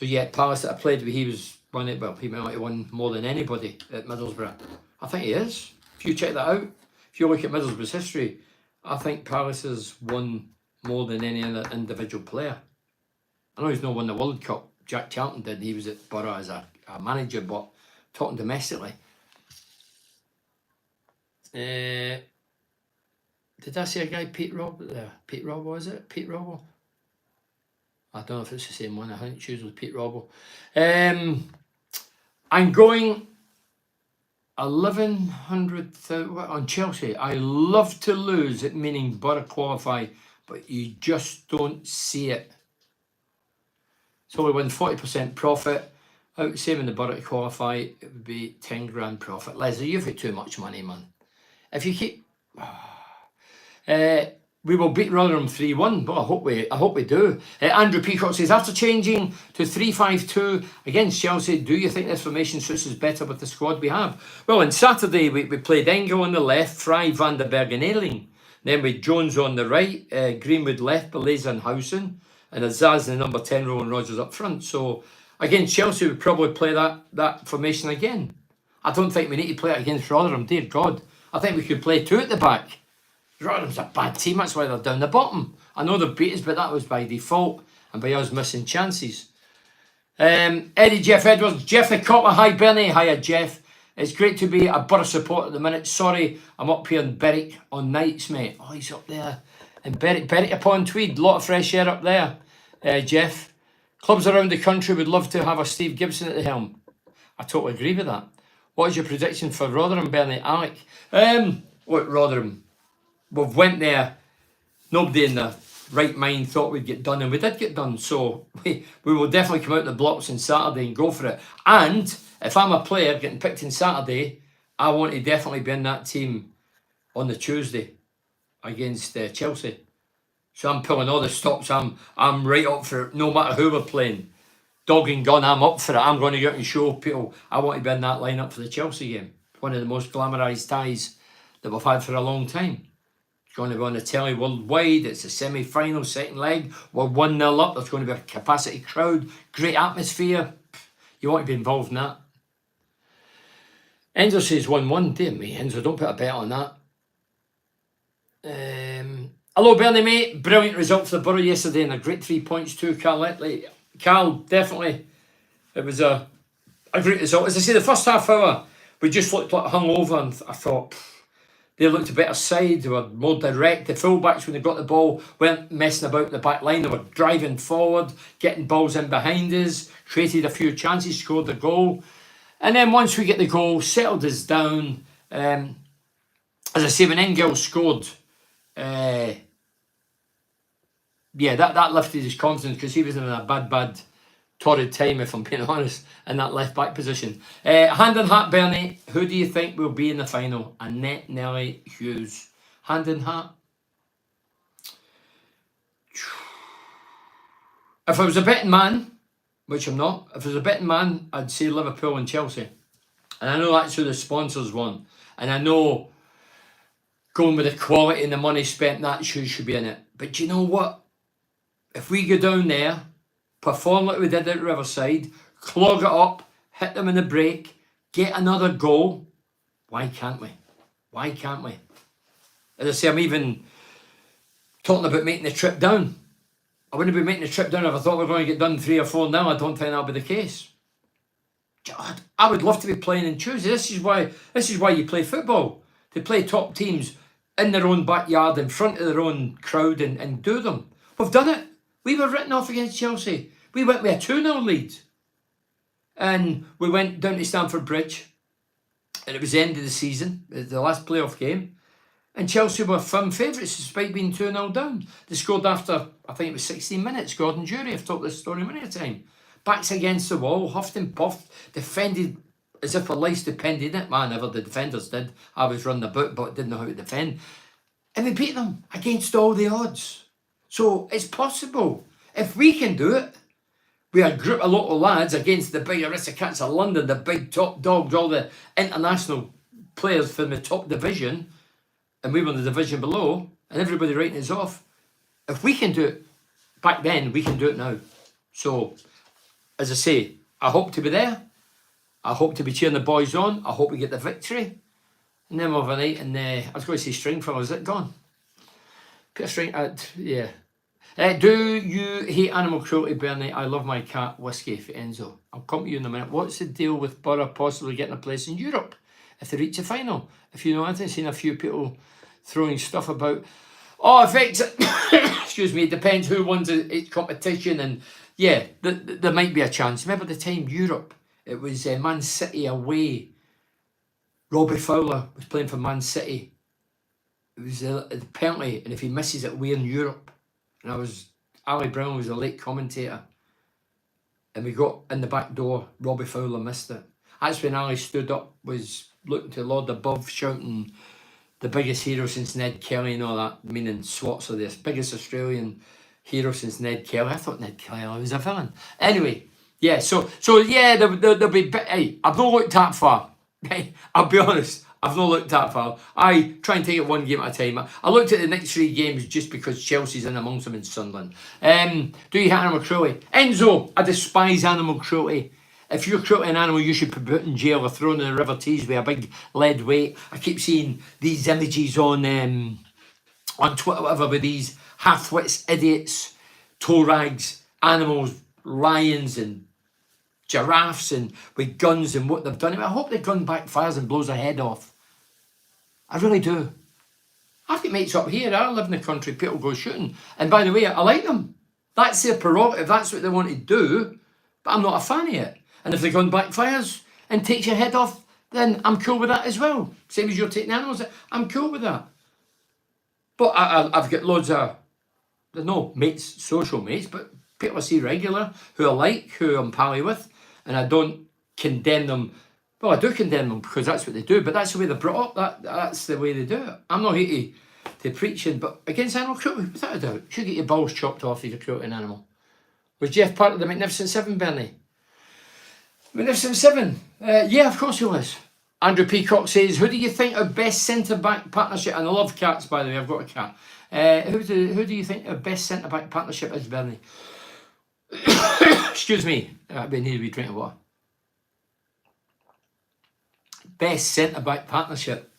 yeah, Palace that I played with, he was one. Well, he might have won more than anybody at Middlesbrough. I think he is. If you check that out, if you look at Middlesbrough's history, I think Palace has won more than any other individual player. I know he's not won the World Cup. Jack Charlton did. He was at Borough as a manager, but talking domestically. Did I see a guy, Pete Robb, there? Pete Robb, was it? Pete Robbo? I don't know if it's the same one. I think it's usually Pete Robbo. I'm going 1,100,000 on Chelsea. I love to lose, it meaning Borough qualify, but you just don't see it. So we win 40% profit. Out saving the Borough to qualify, it would be 10 grand profit. Leslie, you've got too much money, man. If you keep, we will beat Rotherham 3-1. But I hope we do. Andrew Peacock says, after changing to 3-5-2 against Chelsea, do you think this formation suits us better with the squad we have? Well, on Saturday we played Engel on the left, Fry, Van der Berg and Ayling. Then with Jones on the right, Greenwood left, Beleza and Howson, and Azaz in the number 10 row and Rodgers up front. So against Chelsea, we'd probably play that formation again. I don't think we need to play it against Rotherham, dear God. I think we could play two at the back. Rotherham's a bad team, that's why they're down the bottom. I know they've beat us, but that was by default and by us missing chances. Eddie Jeff Edwards, Jeff the Copper, hi Bernie, hiya Jeff. It's great to be a Borough supporter at the minute. Sorry, I'm up here in Berwick on nights, mate. Oh, he's up there in Berwick upon Tweed. A lot of fresh air up there, Jeff. Clubs around the country would love to have a Steve Gibson at the helm. I totally agree with that. What is your prediction for Rotherham, Bernie? Alec? What Rotherham? We've went there. Nobody in the right mind thought we'd get done, and we did get done. So we will definitely come out the blocks on Saturday and go for it. And if I'm a player getting picked on Saturday, I want to definitely be in that team on the Tuesday against Chelsea. So I'm pulling all the stops. I'm right up for it, no matter who we're playing. Dog and gun, I'm up for it. I'm going to go out and show people I want to be in that lineup for the Chelsea game. One of the most glamorised ties that we've had for a long time. It's going to be on the telly worldwide. It's a semi-final, second leg. We're 1-0 up. There's going to be a capacity crowd. Great atmosphere. You want to be involved in that. Enzo says 1-1. Dear me, Enzo, don't put a bet on that. Hello, Bernie, mate. Brilliant result for the Borough yesterday and a great 3 points too, Carl Etley. Carl, definitely. It was a great result. As I say, the first half hour, we just looked like hungover, and I thought they looked a better side. They were more direct. The fullbacks, when they got the ball, weren't messing about in the back line. They were driving forward, getting balls in behind us, created a few chances, scored the goal. And then once we get the goal, settled us down. As I say, when Engel scored, that lifted his confidence, because he was in a bad, torrid time, if I'm being honest, in that left back position. Hand in hat, Bernie, who do you think will be in the final? Annette Nelly Hughes. Hand in hat. If I was a betting man, which I'm not, if I was a betting man, I'd say Liverpool and Chelsea. And I know that's who the sponsors want. And I know going with the quality and the money spent, that should be in it. But do you know what? If we go down there, perform like we did at Riverside, clog it up, hit them in the break, get another goal, why can't we? Why can't we? As I say, I'm even talking about making the trip down. I wouldn't be making the trip down if I thought we were going to get done 3 or 4 now. I don't think that'll be the case. God, I would love to be playing on Tuesday. This is why you play football. To play top teams in their own backyard, in front of their own crowd, and do them. We've done it. We were written off against Chelsea. We went with a 2-0 lead. And we went down to Stamford Bridge. And it was the end of the season, the last playoff game. And Chelsea were firm favourites despite being 2-0 down. They scored after, I think it was 16 minutes. Gordon Jury, I've told this story many a time. Backs against the wall, huffed and puffed, defended as if our lives depended on it. Man, never the defenders did. I was running about but didn't know how to defend. And we beat them against all the odds. So it's possible. If we can do it, we had a group of local lads against the big aristocrats of London, the big top dogs, all the international players from the top division, and we were in the division below, and everybody writing us off. If we can do it back then, we can do it now. So, as I say, I hope to be there. I hope to be cheering the boys on. I hope we get the victory. And then we'll have a night, and I was going to say Stringfellow, is it gone? Put a string, yeah. Do you hate animal cruelty, Bernie? I love my cat, Whiskey, for Enzo. I'll come to you in a minute. What's the deal with Borough possibly getting a place in Europe if they reach a final? If you know anything, I've seen a few people throwing stuff about. Oh, if it's, excuse me, it depends who wins each competition. And yeah, there might be a chance. Remember the time Europe, it was Man City away. Robbie Fowler was playing for Man City. It was a penalty, and if he misses it, we're in Europe. And Ali Brown was a late commentator. And we got in the back door, Robbie Fowler missed it. That's when Ali stood up, was looking to the Lord above, shouting the biggest hero since Ned Kelly and all that, meaning Swats of this, biggest Australian hero since Ned Kelly. I thought Ned Kelly was a villain. Anyway, yeah, so yeah, there'll be, hey, I've not looked that far. Hey, I'll be honest, I've not looked that far. I try and take it one game at a time. I looked at the next 3 games just because Chelsea's in amongst them in Sunderland. Do you hate animal cruelty? Enzo, I despise animal cruelty. If you're cruelty an animal, you should be put in jail or thrown in the River Tees with a big lead weight. I keep seeing these images on Twitter, whatever, with these half-wits, idiots, toe rags, animals, lions and giraffes and with guns and what they've done. I mean, I hope the gun backfires and blows their head off. I really do. I've got mates up here. I live in the country. People go shooting. And by the way, I like them. That's their prerogative. That's what they want to do. But I'm not a fan of it. And if the gun backfires and takes your head off, then I'm cool with that as well. Same as you're taking animals. I'm cool with that. But I've got loads of, there's no mates, social mates, but people I see regular, who I like, who I'm pally with, and I don't condemn them. Well, I do condemn them because that's what they do, but that's the way they're brought up. That's the way they do it. I'm not here to preaching, but against animal cruelty, without a doubt, you should get your balls chopped off if you're cruelty an animal. Was Jeff part of the Magnificent Seven, Bernie? Magnificent Seven? Yeah, of course he was. Andrew Peacock says, who do you think our best centre-back partnership, and I love cats, by the way, I've got a cat. Who do you think our best centre-back partnership is, Bernie? Excuse me, we need to be drinking water. Best centre-back partnership.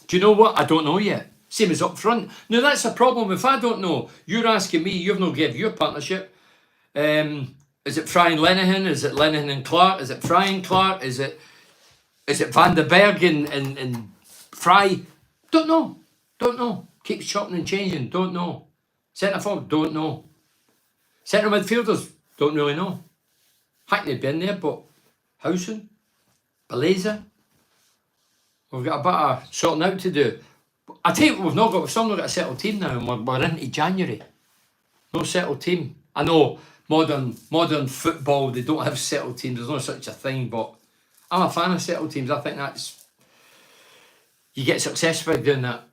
Do you know what? I don't know yet. Same as up front. Now that's a problem. If I don't know, you're asking me, you've not given your partnership. Is it Fry and Lenihan? Is it Lenihan and Clark? Is it Fry and Clark? Is it Van der Berg and Fry? Don't know. Keeps chopping and changing. Don't know. Centre forward? Don't know. Centre midfielders? Don't really know. Hackney'd been there, but Howson? Beleza? We've got a bit of sorting out to do. I tell you what, we've still not got a settled team now, and we're into January. No settled team. I know modern football, they don't have settled teams. There's no such a thing, but I'm a fan of settled teams. I think that's, you get success by doing that.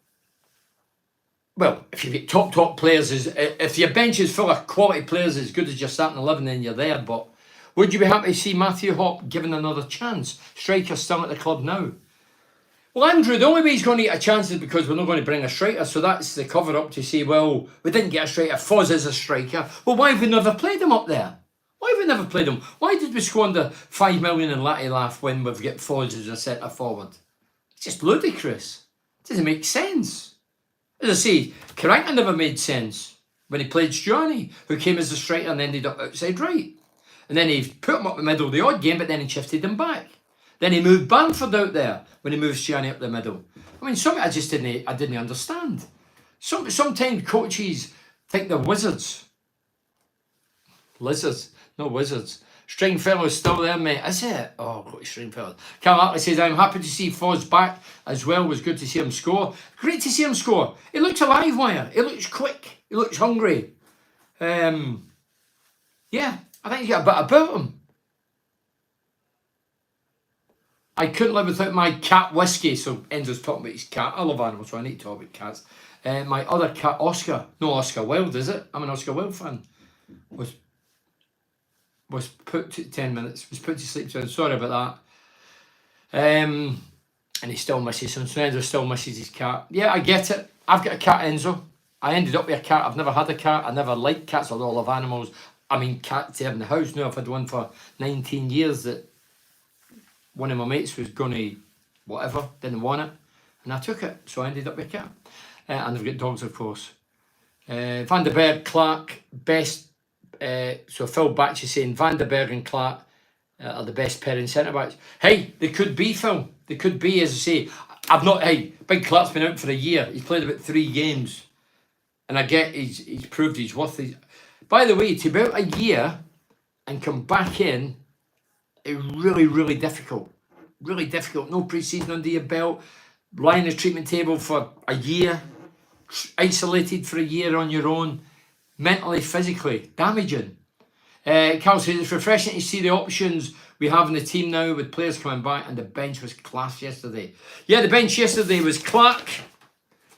Well, if you get top players, if your bench is full of quality players as good as your starting 11, then you're there. But would you be happy to see Matthew Hop given another chance? Striker's still at the club now. Well, Andrew, the only way he's going to get a chance is because we're not going to bring a striker. So that's the cover-up to say, well, we didn't get a striker. Foz is a striker. Well, why have we never played him up there? Why have we never played him? Why did we squander 5 million in Latty Laugh when we've got Foz as a centre forward? It's just ludicrous. It doesn't make sense. As I say, Karanka never made sense when he played Johnny, who came as a striker and ended up outside right. And then he put him up the middle the odd game, but then he shifted him back. Then he moved Bamford out there when he moved Gianni up the middle. I mean, something I just didn't understand. Sometimes coaches think they're wizards. Lizards, no wizards. Stringfellow's still there, mate. Is it? Oh, got Stringfellow. Cal Hartley says, I'm happy to see Foz back as well. It was good to see him score. Great to see him score. He looks alive, Wire. He looks quick. He looks hungry. Yeah, I think he's got a bit about him. I couldn't live without my cat Whiskey. So Enzo's talking about his cat. I love animals, so I need to talk about cats. My other cat, Oscar. No, Oscar Wilde, is it? I'm an Oscar Wilde fan. Was put to 10 minutes, was put to sleep, so sorry about that. And he still misses him, so Enzo still misses his cat. Yeah, I get it. I've got a cat, Enzo. I ended up with a cat. I've never had a cat. I never liked cats, although I love animals. I mean, cats to have in the house. No, I've had one for 19 years that one of my mates was going to, whatever, didn't want it. And I took it, so I ended up with a cat. And I've got dogs, of course. Van der Berg, Clark, best. So Phil Batch is saying Van der Berg and Clark are the best pair in centre backs. Hey, they could be, Phil. They could be, as I say. I've not. Hey, Big Clark's been out for a year. He's played about 3 games, and I get he's proved his worth. By the way, to be out a year and come back in, it's really difficult. Really difficult. No pre-season under your belt. Lying in the treatment table for a year, isolated for a year on your own. Mentally, physically, damaging. Carl says it's refreshing to see the options we have in the team now with players coming back, and the bench was class yesterday. Yeah, the bench yesterday was Clark,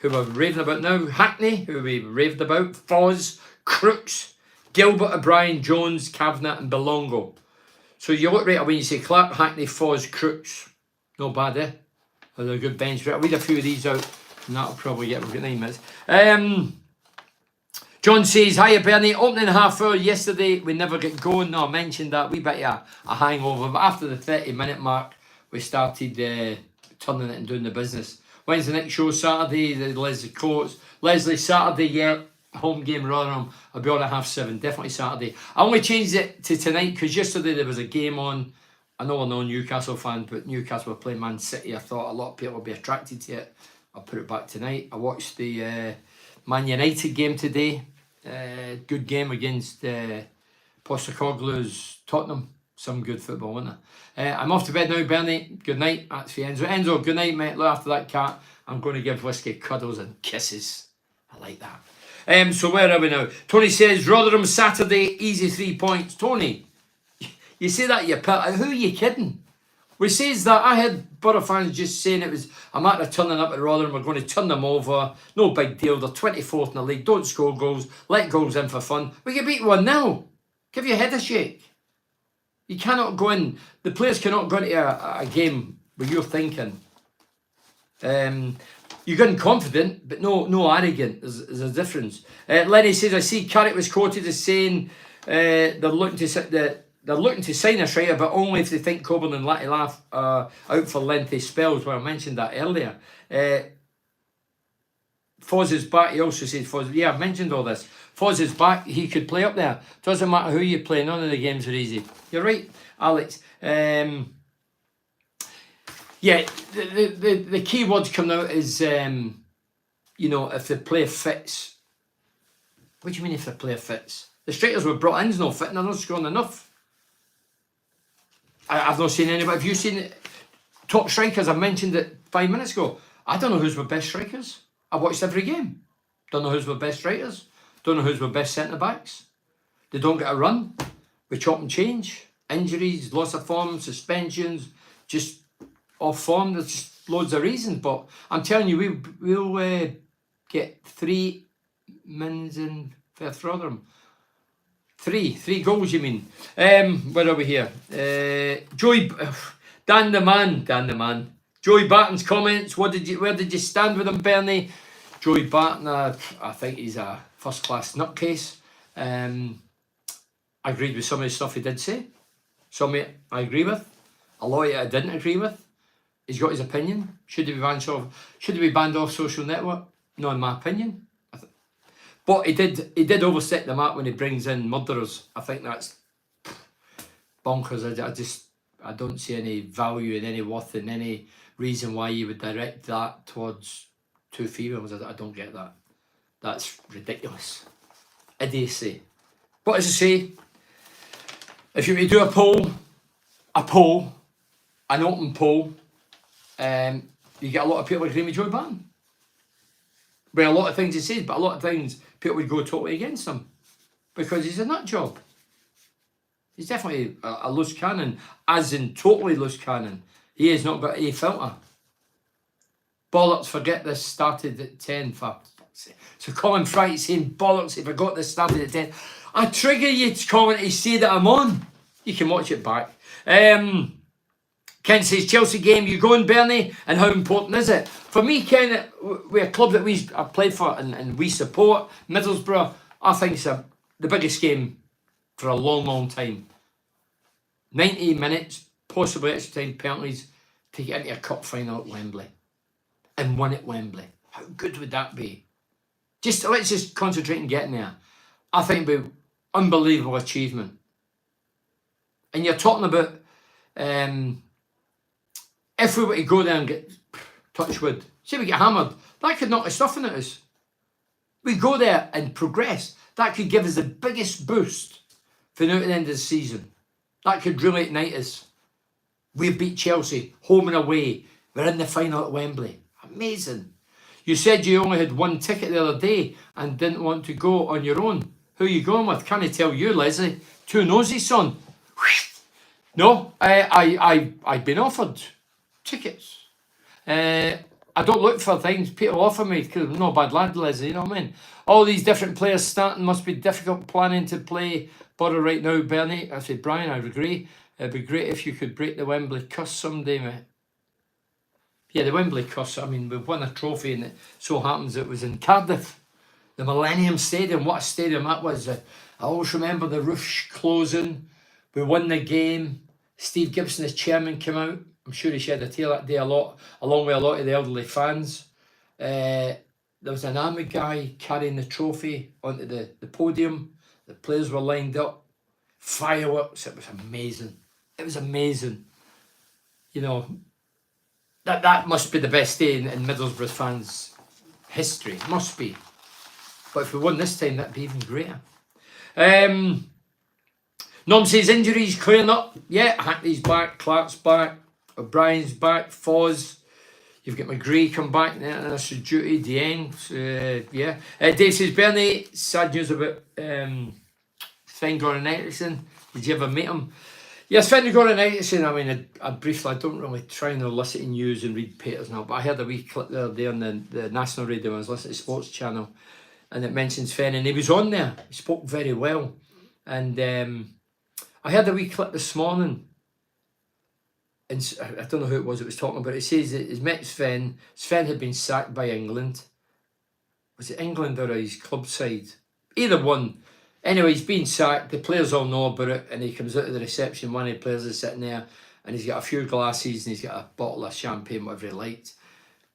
who we're raving about now, Hackney, who we raved about, Foz, Crooks, Gilbert, O'Brien, Jones, Kavanagh, and Belongo. So you look right away and you say Clark, Hackney, Foz, Crooks. No bad, eh? They're a good bench. I'll read a few of these out, and that'll probably get, we've got 9 minutes. John says, hiya Bernie, opening half hour yesterday, we never get going. No, I mentioned that, we bit of a hangover, but after the 30-minute mark, we started turning it and doing the business. When's the next show? Saturday, the Leslie Coates. Leslie, Saturday, yeah, home game, Rotherham. I'll be on at 7:30, definitely Saturday. I only changed it to tonight, because yesterday there was a game on. I know I'm no Newcastle fan, but Newcastle were playing Man City. I thought a lot of people would be attracted to it. I'll put it back tonight. I watched the Man United game today. Good game against Postecoglou's Tottenham. Some good football, wasn't it? I'm off to bed now, Bernie. Good night. That's for Enzo. Enzo, good night, mate. Look after that cat. I'm going to give Whiskey cuddles and kisses. I like that. So where are we now? Tony says, Rotherham Saturday, easy 3 points. Tony, you say that, who are you kidding? We says that. I had Borough fans just saying it was a matter of turning up at Rotherham. We're going to turn them over. No big deal. They're 24th in the league. Don't score goals. Let goals in for fun. We get beat 1-0. Give your head a shake. You cannot go in. The players cannot go into a game where you're thinking. You're getting confident, but no arrogant. There's a difference. Lenny says, I see Carrick was quoted as saying they're looking to sign a striker, but only if they think Coburn and Latif are out for lengthy spells. Well, I mentioned that earlier. Foz is back. He also said Foz. Yeah, I've mentioned all this. Foz is back. He could play up there. Doesn't matter who you play. None of the games are easy. You're right, Alex. Yeah, the key words coming out is, if the player fits. What do you mean if the player fits? The strikers were brought in, no fitting. They're not scoring enough. I've not seen anybody. Have you seen top strikers? I mentioned it 5 minutes ago. I don't know who's my best strikers. I've watched every game. Don't know who's my best strikers. Don't know who's my best centre-backs. They don't get a run. We chop and change. Injuries, loss of form, suspensions, just off form. There's just loads of reasons. But I'm telling you, we'll get 3 mins in Firth Rotherham. Three goals, you mean? Where are we here? Joey, Dan the man. Joey Barton's comments. Where did you stand with him, Bernie? Joey Barton, I think he's a first-class nutcase. I agreed with some of the stuff he did say. Some of it I agree with. A lot of it I didn't agree with. He's got his opinion. Should he be banned off social network? No, in my opinion. But he did overstep the mark when he brings in murderers. I think that's bonkers. I don't see any value in any worth in any reason why you would direct that towards 2 females. I don't get that. That's ridiculous. Idiocy. But as I say, if you were to do an open poll, you get a lot of people agreeing with Joey Barton. Well, a lot of things he says, but a lot of things people would go totally against him because he's a nut job. He's definitely a loose cannon, as in totally loose cannon. He has not got a filter. Bollocks, forget this started at 10 for fuck's sake. So Colin Fright saying bollocks, if I got this started at 10. I trigger you to comment to say that I'm on. You can watch it back. Ken says, Chelsea game, you going, Bernie? And how important is it? For me, Ken, we're a club that I've played for and we support, Middlesbrough, I think it's the biggest game for a long, long time. 90 minutes, possibly extra time penalties, to get into a cup final at Wembley. And win at Wembley. How good would that be? Let's just concentrate on getting there. I think it'd be unbelievable achievement. And you're talking about if we were to go there and get touch wood, say we get hammered, that could knock the stuffing out of us. We go there and progress. That could give us the biggest boost for now at the end of the season. That could really ignite us. We've beat Chelsea, home and away. We're in the final at Wembley. Amazing. You said you only had one ticket the other day and didn't want to go on your own. Who are you going with? Can I tell you, Leslie? Too nosy, son. No, I've been offered tickets. I don't look for things. People offer me because I'm not a bad lad, Leslie, you know what I mean? All these different players starting must be difficult planning to play Borough right now, Bernie. I said, Brian, I agree. It'd be great if you could break the Wembley curse someday, mate. Yeah, the Wembley curse. I mean, we've won a trophy and it so happens it was in Cardiff. The Millennium Stadium. What a stadium that was. I always remember the roof closing. We won the game. Steve Gibson, as chairman, came out. I'm sure he shed a tear that day along with a lot of the elderly fans. There was an army guy carrying the trophy onto the podium. The players were lined up. Fireworks. It was amazing. It was amazing. You know, that must be the best day in Middlesbrough fans' history. It must be. But if we won this time, that'd be even greater. Nom says injuries clearing up. Yeah, Hackney's back, Clark's back, O'Brien's back, Foz. You've got McGree come back there, and that's duty. Dieng, yeah. Dave says, Bernie, sad news about Sven-Goran Eriksson. Did you ever meet him? Yeah, Sven-Goran Eriksson, I mean, I briefly, I don't really try and listen to news and read papers now, but I heard a wee clip the other day on the national radio when I was listening to Sports Channel, and it mentions Sven, and he was on there. He spoke very well. And I heard a wee clip this morning, and I don't know who it was talking about. It says that he's met Sven. Sven had been sacked by England. Was it England or his club side? Either one. Anyway, he's been sacked. The players all know about it, and he comes out of the reception. One of the players is sitting there, and he's got a few glasses, and he's got a bottle of champagne, whatever he liked.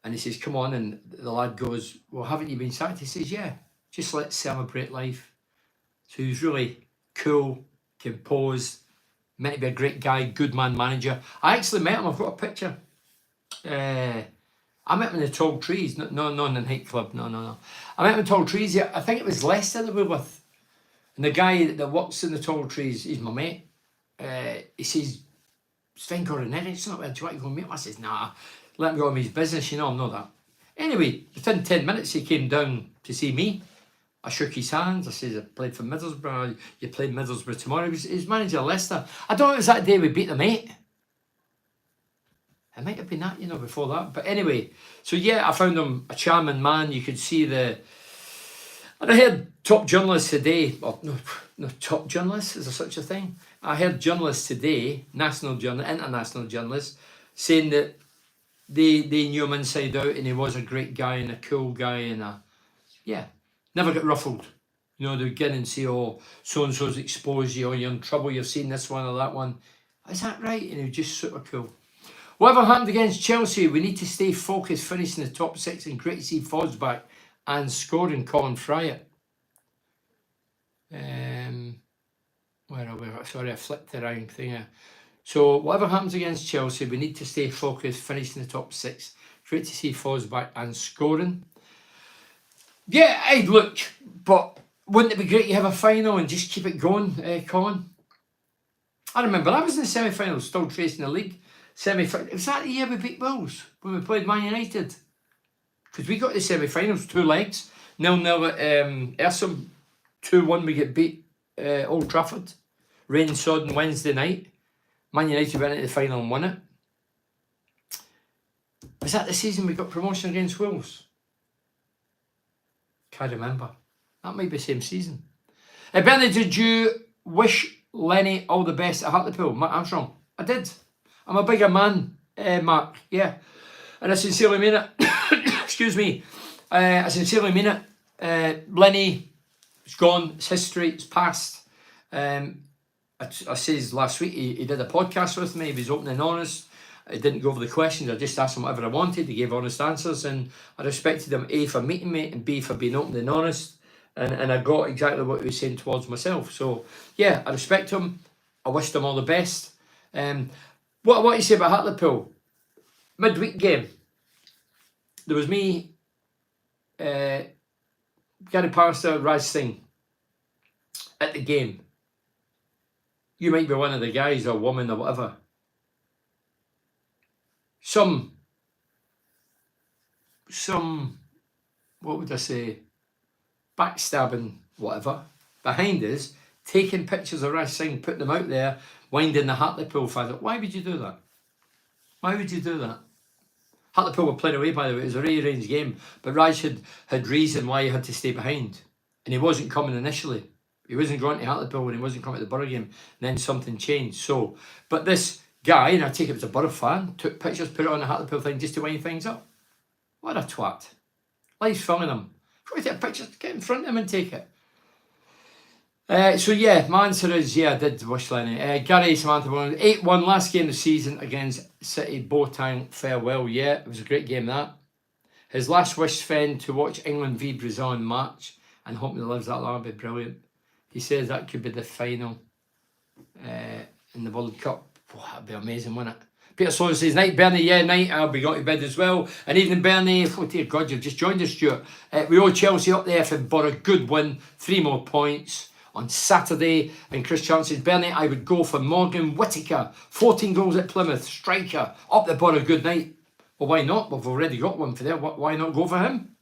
And he says, come on, and the lad goes, well, haven't you been sacked? He says, yeah, just let's celebrate life. So he was really cool, composed, meant to be a great guy, good man manager. I actually met him. I've got a picture. I met him in the Tall Trees. No, in the nightclub. No. I met him in Tall Trees. Yeah, I think it was Leicester that we were with. And the guy that works in the Tall Trees, he's my mate. He says, Sven-Goran Eriksson, do you want to go meet him? I says, nah, let him go on his business. You know, I'm not that. Anyway, within 10 minutes, he came down to see me. I shook his hands. I says, I played for Middlesbrough. You played Middlesbrough tomorrow. He's manager of Leicester. I don't know if it was that day we beat them 8. It might have been that, before that. But anyway, so yeah, I found him a charming man. You could see and I heard top journalists today, no, top journalists, is there such a thing? I heard journalists today, international journalists, saying that they knew him inside out and he was a great guy and a cool guy and never got ruffled. They would get in and say, oh, so-and-so's exposed you, or you're in trouble, you've seen this one or that one. Is that right? And he was just super cool. Whatever happened against Chelsea, we need to stay focused, finish in the top 6, and great to see Foz back and scoring Colin Friat. Where are we? Sorry, I flipped the wrong thing here. So whatever happens against Chelsea, we need to stay focused, finish in the top 6. Great to see Foz back and scoring. Yeah, I'd look, but wouldn't it be great to have a final and just keep it going, Colin? I remember I was in the semi-finals, still chasing the league. Was that the year we beat Wolves when we played Man United? Because we got the semi-finals, 2 legs, 0-0 at Ersum, 2-1 we get beat Old Trafford, rain sodden Wednesday night. Man United went into the final and won it. Was that the season we got promotion against Wolves? Can't remember. That might be the same season. Bernie, did you wish Lenny all the best at Hartlepool? Mark Armstrong. I did. I'm a bigger man, Mark. Yeah. And I sincerely mean it. Excuse me. I sincerely mean it. Lenny, it's gone. It's history. It's past. I says last week he did a podcast with me. He was open and honest. I didn't go over the questions. I just asked him whatever I wanted. He gave honest answers, and I respected him, A, for meeting me, and B, for being open and honest. And I got exactly what he was saying towards myself. So, yeah, I respect him. I wished him all the best. What I want to say about Hartlepool, midweek game, there was me, Gary Parster, Raj Singh at the game. You might be one of the guys or woman or whatever. Some, what would I say, backstabbing, whatever, behind us, taking pictures of Raj Singh, putting them out there, winding the Hartlepool fans up. Why would you do that? Why would you do that? Hartlepool were playing away, by the way. It was a rearranged game, but Raj had reason why he had to stay behind. And he wasn't coming initially. He wasn't going to Hartlepool when he wasn't coming to the Borough game. And then something changed. So, but this guy, and I take it was a Borough fan, took pictures, put it on the Hartlepool thing just to wind things up. What a twat. Life's filming him. If you want to take a picture, get in front of him and take it. So yeah, my answer is, yeah, I did wish Lenny. Gary Samantha 8-1 last game of the season against City, Boateng, farewell. Yeah, it was a great game that. His last wish, Sven, to watch England v Brazil in March and hoping he lives that long. It'd be brilliant. He says that could be the final in the World Cup. Oh, that'd be amazing, wouldn't it? Peter Sloan says, night Bernie, yeah, night, I'll be going to bed as well. And evening Bernie, oh dear God, you've just joined us, Stuart. We owe Chelsea up there for Borough, good win, 3 more points on Saturday. And Chris Chan says, Bernie, I would go for Morgan Whittaker, 14 goals at Plymouth, striker, up the Borough, good night. Well, why not? We've already got one for there, why not go for him?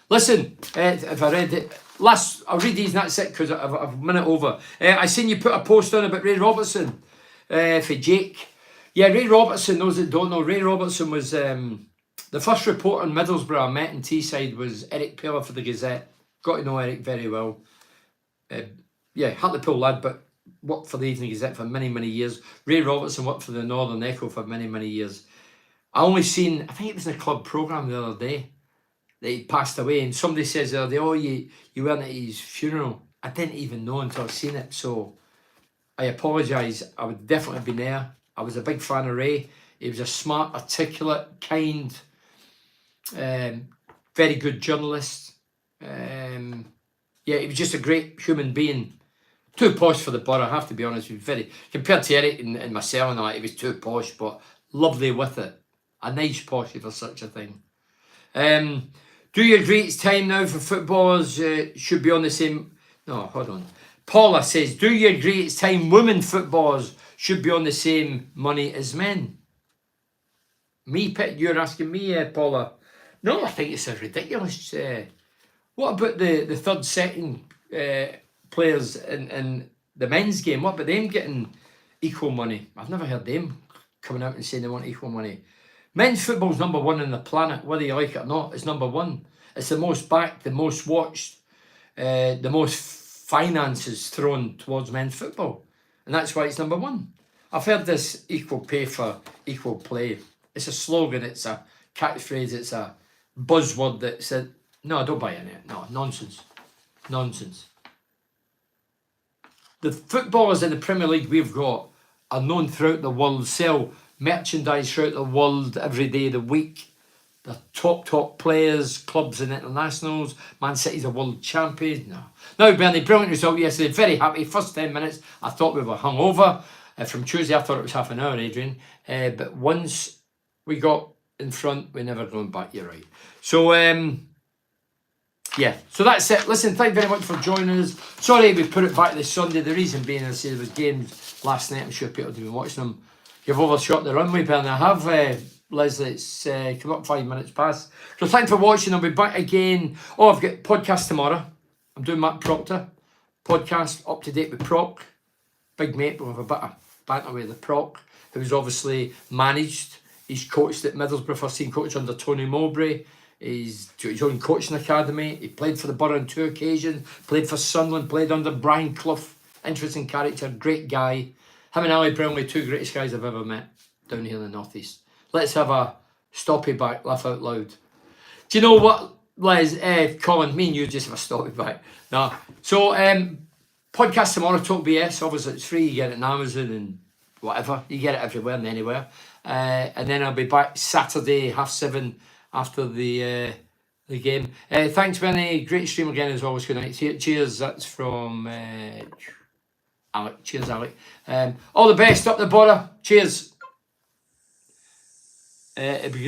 Listen, if I read it, I'll read these and that's it because I've a minute over. I seen you put a post on about Ray Robertson for Jake. Yeah, Ray Robertson, those that don't know, Ray Robertson was the first reporter in Middlesbrough I met in Teesside was Eric Paler for the Gazette. Got to know Eric very well. Yeah, Hartlepool lad, but worked for the Evening Gazette for many, many years. Ray Robertson worked for the Northern Echo for many, many years. I only seen, I think it was in a club programme the other day, that he passed away, and somebody says the other day, oh, you weren't at his funeral. I didn't even know until I seen it, so I apologise. I would definitely have been there. I was a big fan of Ray. He was a smart, articulate, kind, very good journalist. Yeah, he was just a great human being. Too posh for the Borough, I have to be honest. He was very, compared to Eric and myself and all that, he was too posh, but lovely with it. A nice posh for such a thing. Do you agree it's time now for footballers should be on the same... No, hold on. Paula says, do you agree it's time women footballers should be on the same money as men? Me, you're asking me, Paula. No, I think it's a ridiculous... what about the third, second players in the men's game? What about them getting equal money? I've never heard them coming out and saying they want equal money. Men's football's number 1 on the planet, whether you like it or not. It's number 1. It's the most backed, the most watched, the most finances thrown towards men's football. And that's why it's number 1. I've heard this equal pay for equal play. It's a slogan, it's a catchphrase, it's a buzzword that said, no, don't buy any of it. No, nonsense. Nonsense. The footballers in the Premier League we've got are known throughout the world, sell merchandise throughout the world every day of the week. They're top players, clubs and internationals. Man City's a world champion. No. Now, Bernie, brilliant result yesterday. Very happy. First 10 minutes, I thought we were hungover. From Tuesday, I thought it was half an hour, Adrian. But once we got in front, we never going back. You're right. So, yeah, so that's it. Listen, thank you very much for joining us. Sorry we put it back this Sunday. The reason being, I say there was games last night. I'm sure people have been watching them. You've overshot the runway, Ben. I have, Leslie. It's come up 5 minutes past. So thanks for watching. I'll be back again. Oh, I've got podcast tomorrow. I'm doing Matt Proctor podcast, up to date with Proc. Big mate, we'll have a bit of banter with the Proc, who's obviously managed. He's coached at Middlesbrough, first team coach under Tony Mowbray. He's got his own coaching academy. He played for the Borough on 2 occasions, played for Sunderland, played under Brian Clough. Interesting character, great guy. Him and Ali Brownlee, 2 greatest guys I've ever met down here in the North East. Let's have a stoppy back, laugh out loud. Do you know what, Les, Colin, me and you just have a stoppy back. No. So, podcast tomorrow, Talk BS. Obviously, it's free. You get it on Amazon and whatever. You get it everywhere and anywhere. And then I'll be back Saturday, 7:30 after the game. Thanks, Benny. Great stream again as always. Good night. Cheers. That's from Alec. Cheers, Alec. All the best up the border. Cheers. It'd be great.